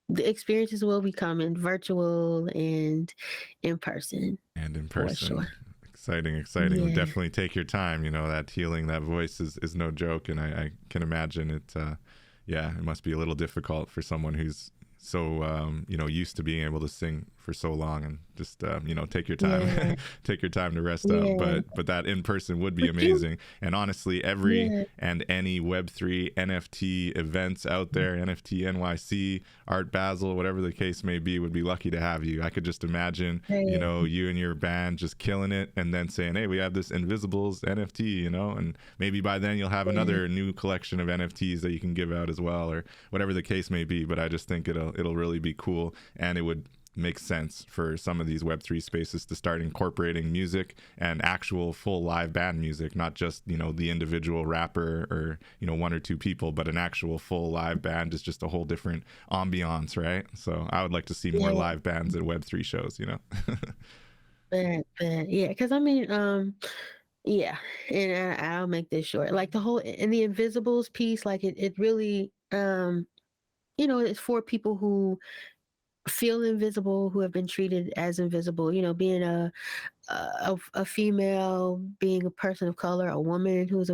the experiences will be coming virtual and in person And in for person. sure. Exciting, exciting. Yeah. Definitely take your time. You know, that healing, that voice is no joke. And I can imagine it, yeah, it must be a little difficult for someone who's so, you know, used to being able to sing for so long, and just, you know, take your time, Yeah. take your time to rest up. Yeah. But that in person would be But you amazing. And honestly, every yeah. and any Web3 NFT events out there, NFT NYC, Art Basel, whatever the case may be, would be lucky to have you. I could just imagine, you Yeah. know, you and your band just killing it, and then saying, hey, we have this Invisibles NFT, you know, and maybe by then you'll have Yeah. another new collection of NFTs that you can give out as well, or whatever the case may be. But I just think it'll really be cool, and it would make sense for some of these Web3 spaces to start incorporating music and actual full live band music, not just, you know, the individual rapper or, you know, one or two people, but an actual full live band is just a whole different ambiance, right? So I would like to see more Yeah. live bands at Web3 shows, you know. But yeah, because I mean, yeah, and I'll make this short. Like the whole in the Invisibles piece, like it really, you know, it's for people who feel invisible, who have been treated as invisible. You know, being a female, being a person of color, a woman who's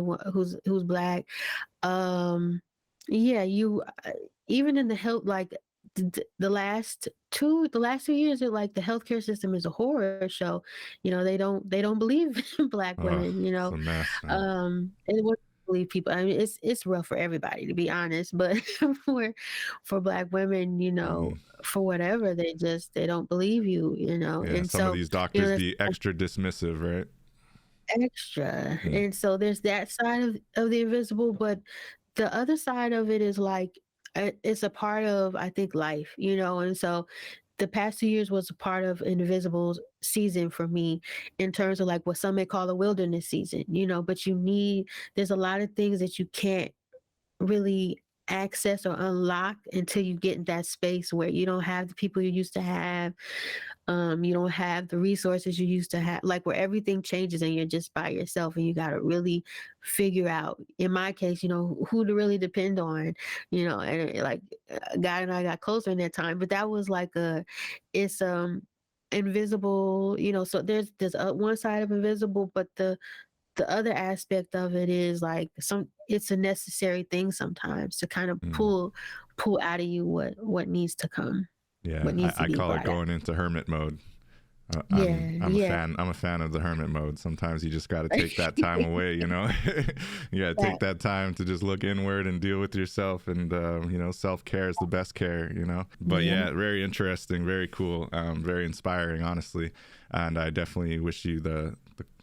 black. Um, yeah, even in the health, like the last 2 years, are like the healthcare system is a horror show. You know, they don't believe in black Oh, women. You it's know, a mess, man. and what believe people. I mean, it's rough for everybody, to be honest. But for black women, you know, Hmm. for whatever, they don't believe you. You know, Yeah, and some of so these you know doctors that's be extra dismissive, right? extra. Mm. And so there's that side of the invisible, but the other side of it is like it's a part of, I think, life, you know. And so the past 2 years was a part of Invisible's season for me, in terms of like what some may call a wilderness season, you know. But there's a lot of things that you can't really access or unlock until you get in that space where you don't have the people you used to have. You don't have the resources you used to have, like where everything changes and you're just by yourself, and you got to really figure out, in my case, you know, who to really depend on, you know. And like God and I got closer in that time, but that was like it's invisible, you know. So there's one side of invisible, but the other aspect of it is like it's a necessary thing sometimes to kind of Mm. pull out of you what needs to come, Yeah, what needs to I be call it brought out. going into hermit mode. Yeah, I'm a yeah. fan. I'm a fan of the hermit mode. Sometimes you just got to take that time away. You know, you got to take that time to just look inward and deal with yourself. And you know, self care is the best care. You know, but Yeah. yeah, very interesting, very cool, very inspiring, honestly. And I definitely wish you the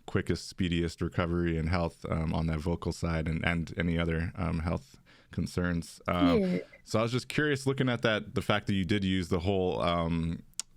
quickest, speediest recovery and health on that vocal side, and any other health concerns. Yeah. So I was just curious, looking at the fact that you did use the whole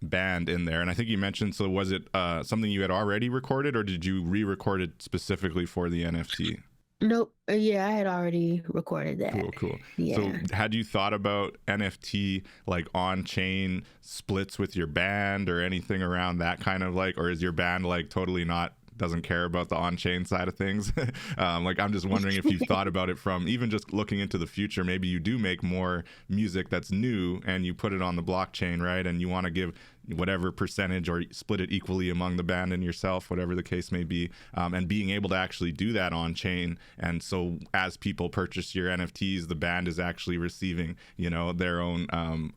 band in there, and I think you mentioned, so was it something you had already recorded, or did you re-record it specifically for the NFT? Nope. Yeah, I had already recorded that. Cool, cool. So Yeah. had you thought about NFT like on-chain splits with your band or anything around that kind of, like, or is your band like totally not, doesn't care about the on-chain side of things? Like, I'm just wondering if you've thought about it from even just looking into the future. Maybe you do make more music that's new and you put it on the blockchain, right? And you want to give whatever percentage or split it equally among the band and yourself, whatever the case may be, and being able to actually do that on chain. And so as people purchase your NFTs, the band is actually receiving, you know, their own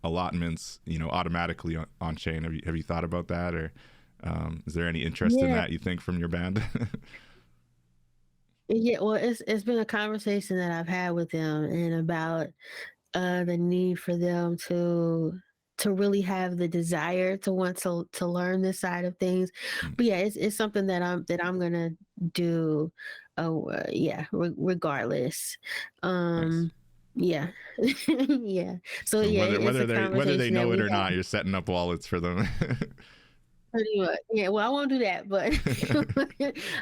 allotments, you know, automatically on chain. Have you thought about that, or is there any interest in Yeah. that, you think, from your band? Yeah. Well, it's been a conversation that I've had with them, and about the need for them to really have the desire to want to learn this side of things. But yeah, it's something that I'm gonna do. Yeah, regardless. Nice. Yeah, yeah. So So yeah, it's a whether they conversation that know we it or have. not, you're setting up wallets for them. Pretty much. Yeah, well, I won't do that, but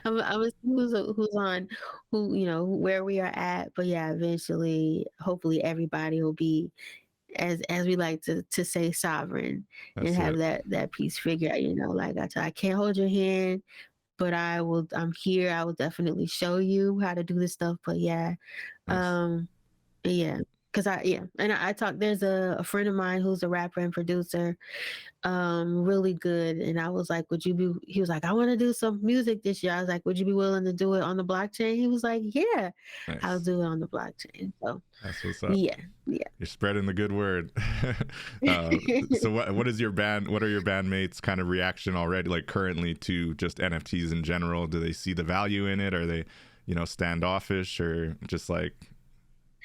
I'm a who's on who, where we are at. But yeah, eventually, hopefully everybody will be as we like to say sovereign and That's have it. that piece figured out, like I can't hold your hand, but I'm here. I will definitely show you how to do this stuff. But yeah, Nice. um, yeah. Cause and I talk. There's a friend of mine who's a rapper and producer, really good. And I was like, he was like, I want to do some music this year. I was like, would you be willing to do it on the blockchain? He was like, yeah, I'll Nice. do it on the blockchain. So That's what's up. yeah, yeah. You're spreading the good word. uh, so what is your band? What are your bandmates' kind of reaction already, like currently, to just NFTs in general? Do they see the value in it? Are they, standoffish or just like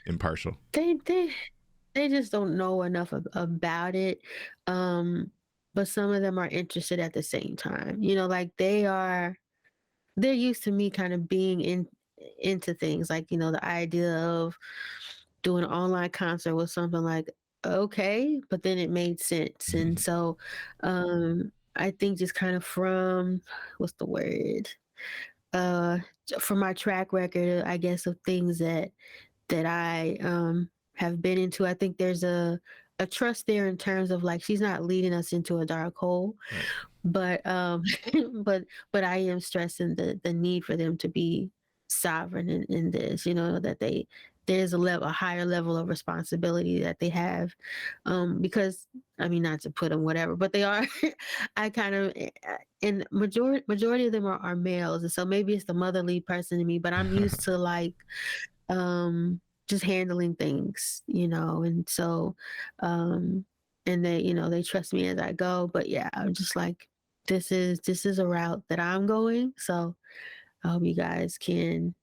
impartial? They just don't know enough about it. But some of them are interested at the same time. Like they're used to me kind of being into things, like, the idea of doing an online concert was something like, okay, but then it made sense. And so I think just kind of from, what's the word? Uh from my track record, I guess, of things that I have been into. I think there's a trust there in terms of, like, she's not leading us into a dark hole, Right. but but I am stressing the need for them to be sovereign in this. That there's a higher level of responsibility that they have, because I mean, not to put them whatever, but they are. I kind of, and majority of them are males, and so maybe it's the motherly person in me, but I'm used to, like, just handling things, and so and they trust me as I go. But yeah, I'm just like, this is a route that I'm going, so I hope you guys can,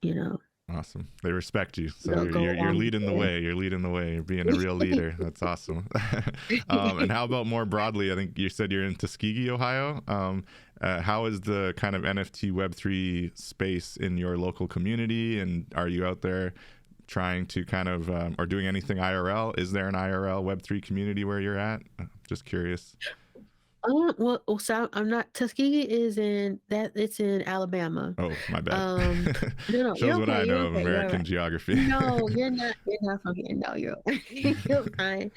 you know Awesome. They respect you. So go you're along leading the with way. You're leading the way. You're being a real leader. That's awesome. And how about more broadly? I think you said you're in Tuskegee, Ohio. How is the kind of NFT Web3 space in your local community? And are you out there trying to kind of, or doing anything IRL? Is there an IRL Web3 community where you're at? Just curious. Well, so I'm not. Tuskegee is it's in Alabama. Oh, my bad. No, Shows you're what okay. I You're know of okay. You're all American right. geography. No, you're not. You're not from here. No, you're fine.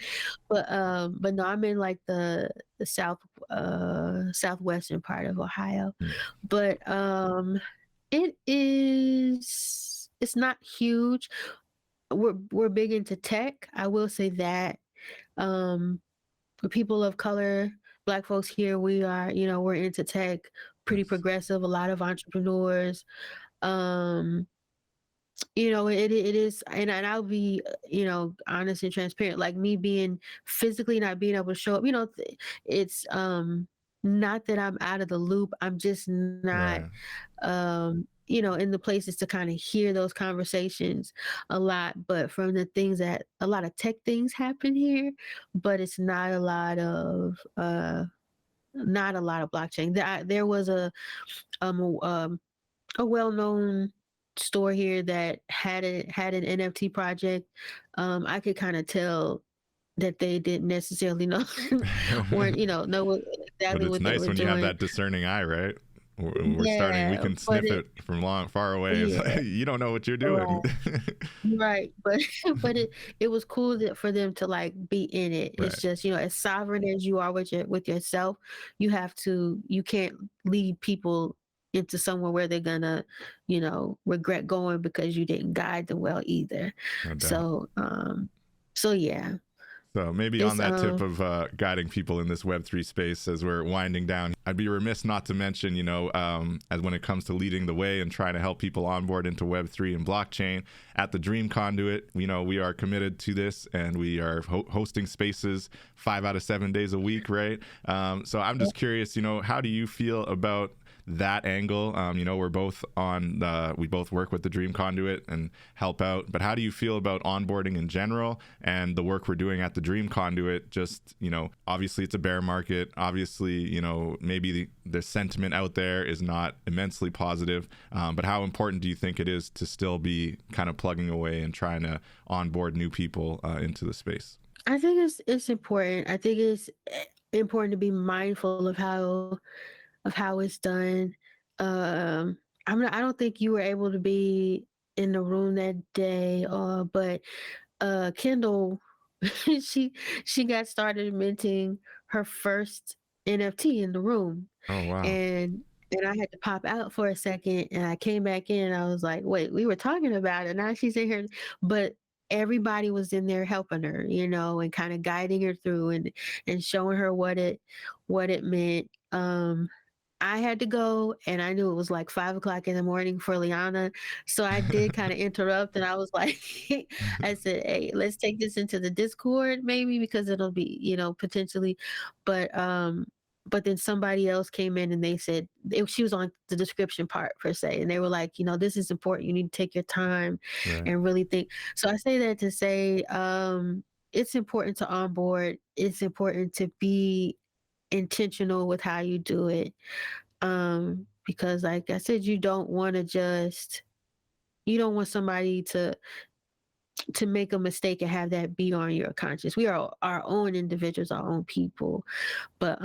But no, I'm in, like, the southwestern part of Ohio. But it's not huge. We're big into tech. I will say that. For people of color, Black folks here, we are, we're into tech, pretty Nice. progressive, a lot of entrepreneurs. Um, it is, and I'll be, honest and transparent. Like, me being physically not being able to show up, it's not that I'm out of the loop. I'm just not, Right. in the places to kind of hear those conversations a lot. But from the things that a lot of tech things happen here, but it's not a lot of blockchain. There was um, um, a well-known store here that had an NFT project. I could kind of tell that they didn't necessarily know weren't know But exactly it's what they nice were when you have doing. that discerning eye, right? We're starting, we Yeah, can but sniff it from far away. It's yeah, like, you don't know what you're doing. right, right. But but it was cool for them to, like, be in it. It's Right. just, as sovereign as you are with yourself, you can't lead people into somewhere where they're gonna, regret going because you didn't guide them well either. No doubt. So yeah, So maybe on it's that tip of guiding people in this Web3 space as we're winding down, I'd be remiss not to mention, as when it comes to leading the way and trying to help people onboard into Web3 and blockchain at the Dream Conduit, we are committed to this, and we are hosting spaces 5 out of 7 days a week, right? So I'm just curious, how do you feel about that angle? You know, we're both on we both work with the Dream Conduit and help out, but how do you feel about onboarding in general and the work we're doing at the Dream Conduit? Just, you know, obviously it's a bear market, obviously, you know, maybe the sentiment out there is not immensely positive, but how important do you think it is to still be kind of plugging away and trying to onboard new people into the space? I think it's important. I think it's important to be mindful of how it's done. Um, I don't think you were able to be in the room that day, but Kendall, she she got started minting her first NFT in the room, Oh, wow. and I had to pop out for a second, and I came back in, and I was like, "Wait, we were talking about it. Now she's in here," but everybody was in there helping her, you know, and kind of guiding her through and showing her what it meant. I had to go, and I knew it was like 5 o'clock in the morning for Liana, so I did kind of interrupt, and I was like, I said, "Hey, let's take this into the Discord, maybe because it'll be, you know, potentially," but but then somebody else came in and they said she was on the description part per se, and they were like, you know, this is important. You need to take your time Right. and really think. So I say that to say, it's important to onboard. It's important to be intentional with how you do it, because like I said, you don't want somebody to make a mistake and have that be on your conscience. We are our own individuals, our own people, but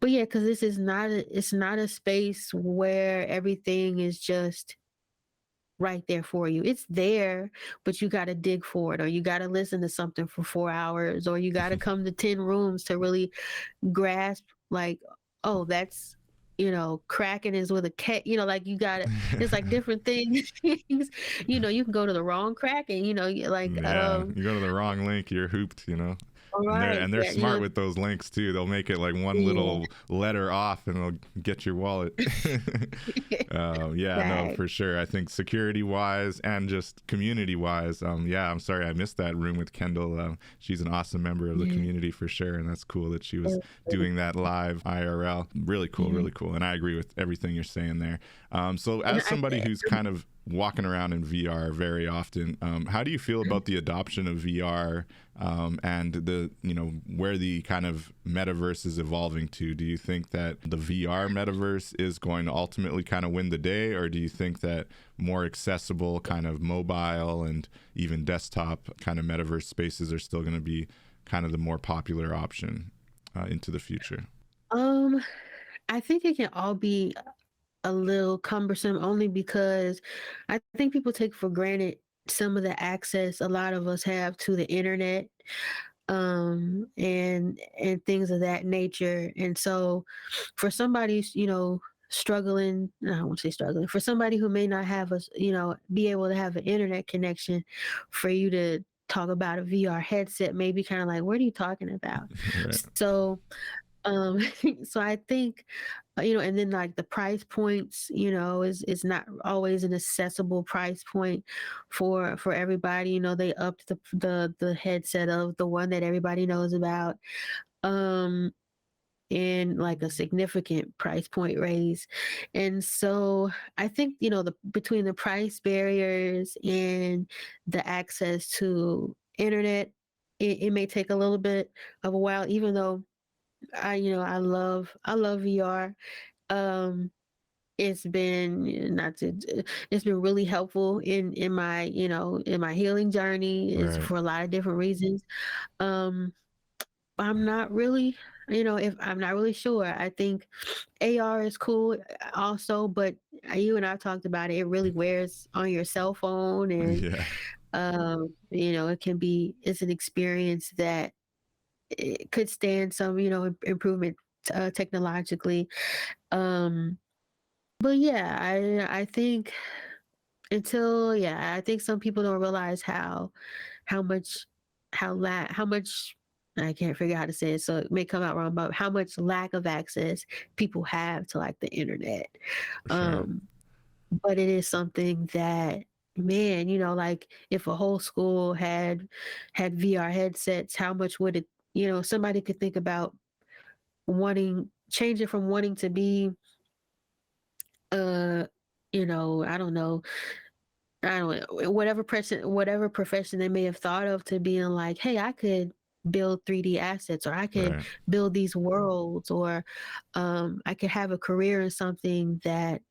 yeah, because this is it's not a space where everything is just right there for you. It's there, but you got to dig for it, or you got to listen to something for 4 hours, or you got to come to 10 rooms to really grasp, like, oh, that's, you know, cracking is with a cat, you know, like you got to, it's like different things. You know, you can go to the wrong cracking, you know, like, Yeah, you go to the wrong link, you're hooped, you know. all right, They're yeah, you smart know, with those links too. They'll make it like one yeah, little letter off, and they'll get your wallet. Yeah, no, right, for sure. I think security wise and just community wise, yeah, I'm sorry I missed that room with Kendall. She's an awesome member of the yeah, community for sure, and that's cool that she was yeah, doing that live IRL. Really cool, yeah. really cool. And I agree with everything you're saying there. So And as somebody who's kind of walking around in VR very often, how do you feel about the adoption of VR, and the, you know, where the kind of metaverse is evolving to? Do you think that the VR metaverse is going to ultimately kind of win the day, or do you think that more accessible kind of mobile and even desktop kind of metaverse spaces are still going to be kind of the more popular option into the future? um, I think it can all be a little cumbersome only because I think people take for granted some of the access a lot of us have to the internet, and things of that nature. And so for somebody, you know, struggling, no, I won't say struggling, for somebody who may not have you know, be able to have an internet connection, for you to talk about a VR headset may be kind of like, what are you talking about? Right. So um, so I think, you know, and then like the price points, you know, is not always an accessible price point for everybody. You know, they upped the headset of the one that everybody knows about, um, in like a significant price point raise. And so I think, you know, the between the price barriers and the access to internet, it may take a little bit of a while, even though you know, I love VR. Um, it's been not to, it's been really helpful in my, you know, in my healing journey. Is Right. for a lot of different reasons. Um, I'm not really, you know, if I'm not really sure. I think AR is cool, also, but you and I've talked about it. It really wears on your cell phone, and Yeah. you know, it's an experience that it could stand some, you know, improvement technologically. Um, but yeah, I think I think some people don't realize how much how much, I can't figure out how to say it, so it may come out wrong, but how much lack of access people have to like the internet. For sure. Um, but it is something that, man, you know, like if a whole school had VR headsets, how much would it, you know, somebody could think about changing from wanting to be uh, I don't know, whatever profession they may have thought of to being like, hey, I could build 3D assets, or I could Right. build these worlds, or I could have a career in something that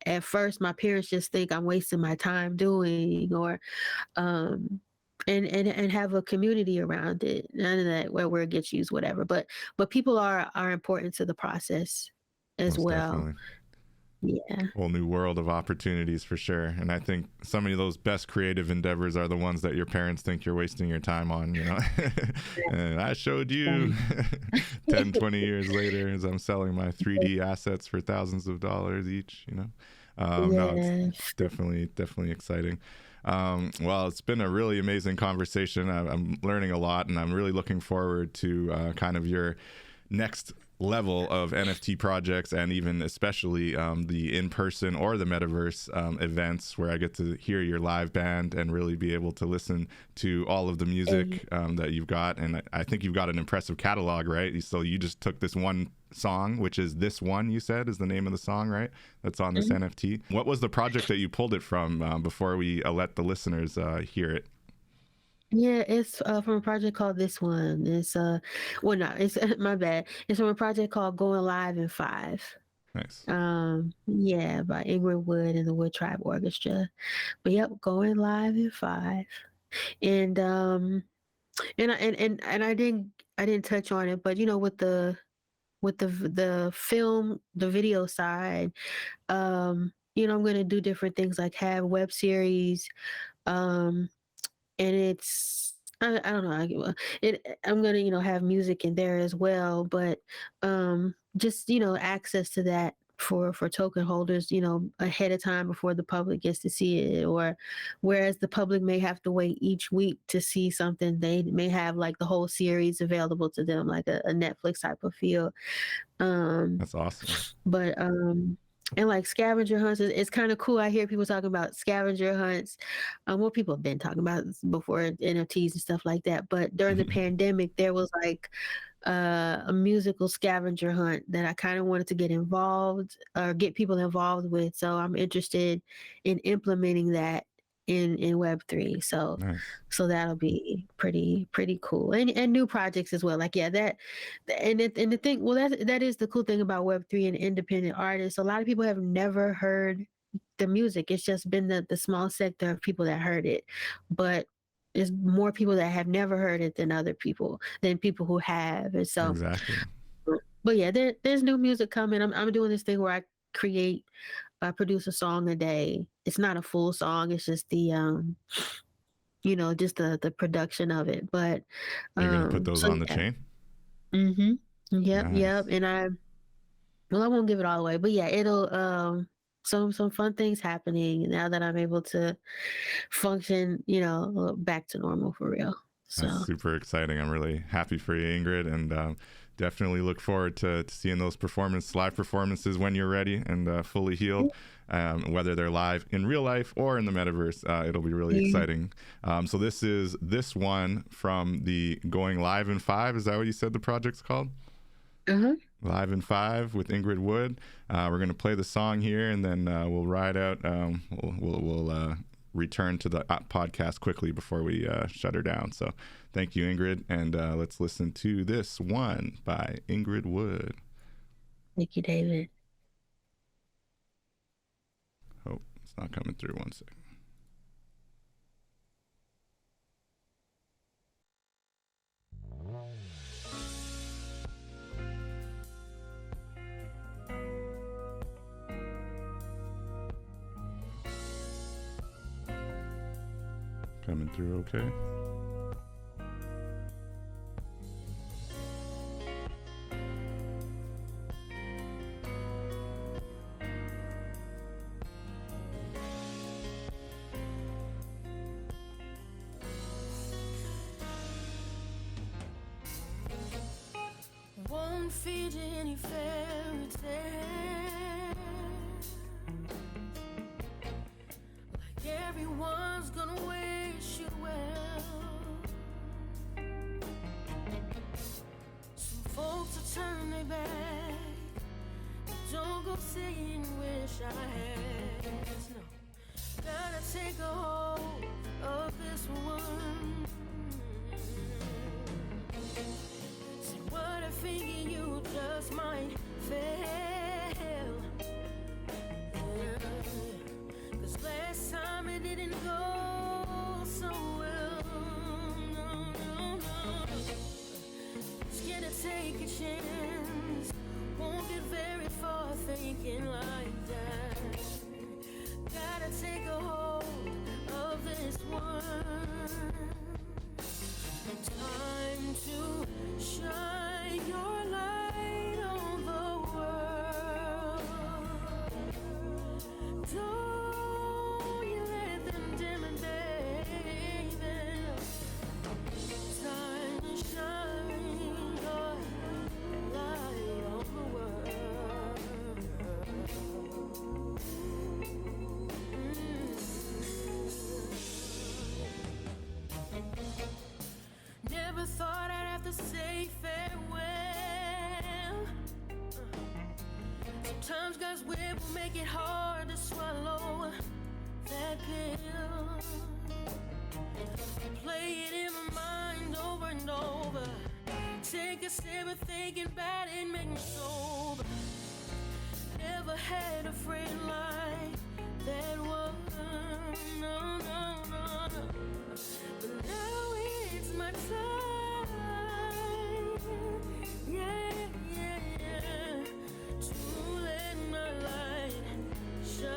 at first my parents just think I'm wasting my time doing, or um and have a community around it. None of that where it gets used, whatever. But people are important to the process as Most well. definitely. Yeah. Whole new world of opportunities for sure. And I think so many of those best creative endeavors are the ones that your parents think you're wasting your time on, you know. And I showed you 10, 20 years later as I'm selling my 3D assets for thousands of dollars each, you know. No, it's Yeah. definitely exciting. Well, it's been a really amazing conversation. I'm learning a lot, and I'm really looking forward to kind of your next level of NFT projects, and even especially the in-person or the metaverse events where I get to hear your live band and really be able to listen to all of the music that you've got. And I think you've got an impressive catalog, right? So you just took this one song, which is This One, you said is the name of the song, right? That's on this NFT. What was the project that you pulled it from before we let the listeners hear it? Yeah, it's from a project called This One. It's well, no, it's my bad. It's from a project called Going Live in 5. Nice. Yeah, by Ingrid Woode and the Wood Tribe Orchestra. But yep, Going Live in 5. And I didn't touch on it, but with the film, the video side, I'm gonna do different things like have web series, um and I don't know. I'm gonna have music in there as well, but just access to that for token holders, ahead of time before the public gets to see it, or whereas the public may have to wait each week to see something, they may have like the whole series available to them, like a Netflix type of feel. Um, That's awesome. but and like scavenger hunts, it's kind of cool. I hear people talking about scavenger hunts. Well, people have been talking about this before, NFTs and stuff like that. But during the pandemic, there was like a musical scavenger hunt that I kind of wanted to get involved or get people involved with. So I'm interested in implementing that in Web3. So Nice. so that'll be pretty cool. And new projects as well. Like, yeah, and the thing, well, that is the cool thing about Web3 and independent artists. A lot of people have never heard the music. It's just been the small sector of people that heard it. But there's more people that have never heard it than people who have. And so, Exactly. but yeah, there's new music coming. I'm doing this thing where I produce a song a day. It's not a full song. It's just just the production of it. But You're gonna put those so on the yeah. chain? Yep. Nice. And I won't give it all away, but yeah, it'll some fun things happening now that I'm able to function, back to normal for real. That's So super exciting. I'm really happy for you, Ingrid, and definitely look forward to seeing those live performances when you're ready and fully healed, whether they're live in real life or in the metaverse. It'll be really exciting. So this is This One from the Going Live in 5. Is that what you said the project's called? Live in 5 with Ingrid Woode. We're going to play the song here, and then we'll ride out. We'll return to the podcast quickly before we shut her down. So thank you, Ingrid, and let's listen to This One by Ingrid Woode. thank you, David. Oh, it's not coming through. One second. Coming through okay? Won't feed any fairy tale, like everyone's gonna wish you well. Some folks will turn their back, don't go saying wish I had. No, gotta take a hold of this one. See what I figure you just might fail. Yeah. 'Cause last time it didn't go so well. No, no, no. Scared to take a chance. Won't get very far thinking like that. Gotta take a hold of this one. Time to shine your light on the world. Don't you let them dim it, baby. Time to shine your light on the world. Never thought I'd have to say farewell. Sometimes God's will will make it hard to swallow that pill. Play it in my mind over and over. Take a sip of thinking about it, make me sober. Never had a friend like that one. No, no, no, no. But now it's my time. Yeah, yeah, yeah. To let my light shine.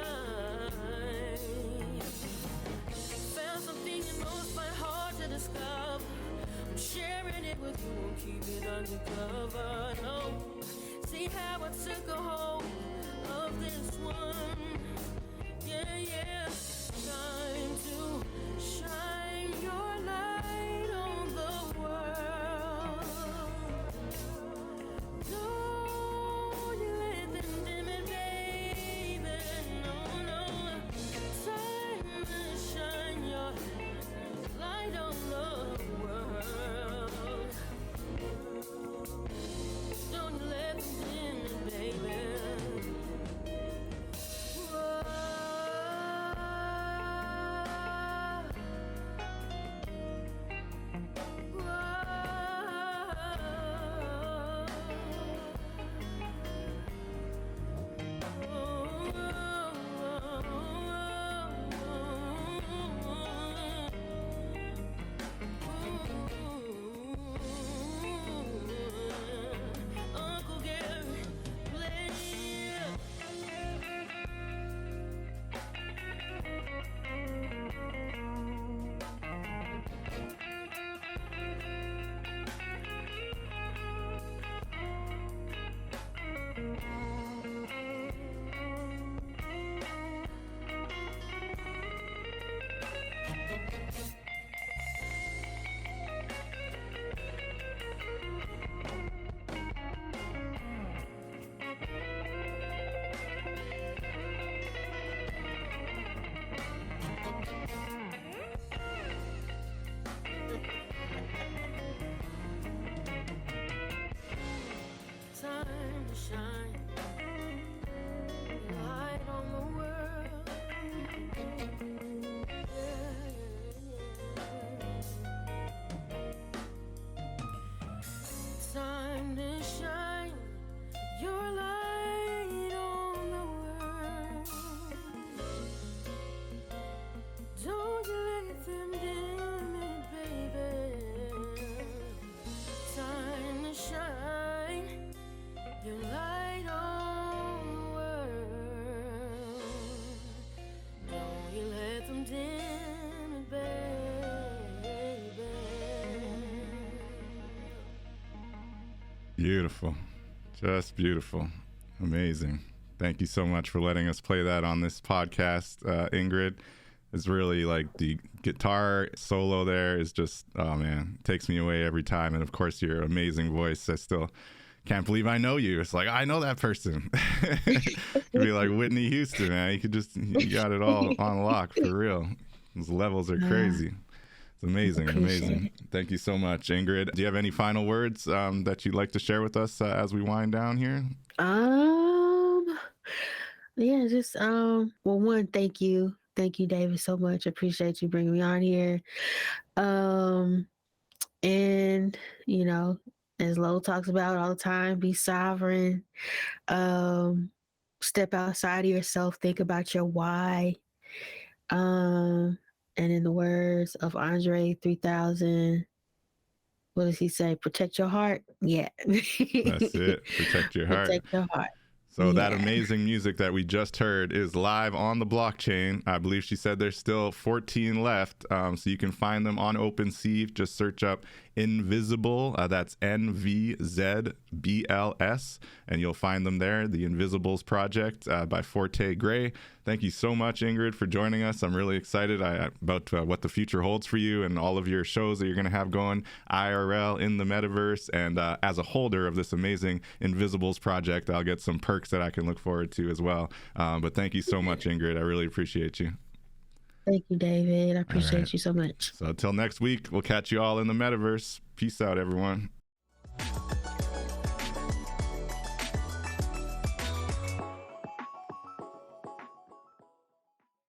Found something you know it's quite hard to discover. I'm sharing it with you, won't keep it undercover. No. See how I took a hold of this one. Yeah, yeah. Time to shine your light on the world. Don't you let them dim it, baby. No, no. Time to shine your light on the world. Don't you let them dim it, baby. Uncle Gary, play it. Time to shine your light on the world. Yeah, yeah. Time to shine your light on the world. Don't you let them dim it, baby. Time to shine your light on the world. Don't you let them dim it, baby. Beautiful. Just beautiful. Amazing. Thank you so much for letting us play that on this podcast, Ingrid. It's really like the guitar solo there is just, oh man, takes me away every time. And of course, your amazing voice. I still can't believe I know you. It's like, I know that person. You'd be like Whitney Houston, man. You got it all on lock for real. Those levels are crazy. It's amazing, amazing. It. Thank you so much, Ingrid. Do you have any final words that you'd like to share with us as we wind down here? yeah, just well, one, thank you, David, so much. Appreciate you bringing me on here. Um, and you know, as Lo talks about all the time, be sovereign. Um, Step outside of yourself. Think about your why. Um, and in the words of Andre 3000, what does he say? Protect your heart. Yeah. That's it. Protect your heart. Protect your heart. So that Yeah. amazing music that we just heard is live on the blockchain. I believe she said there's still 14 left, so you can find them on OpenSea. Just search up Invisible. That's N-VZBLS, and you'll find them there. The Invisibles Project by Forté Gray. Thank you so much, Ingrid, for joining us. I'm really excited about what the future holds for you and all of your shows that you're going to have going IRL in the metaverse. And as a holder of this amazing Invisibles project, I'll get some perks that I can look forward to as well. But thank you so much, Ingrid. I really appreciate you. Thank you, David. I appreciate right. you so much. So until next week, we'll catch you all in the metaverse. Peace out, everyone.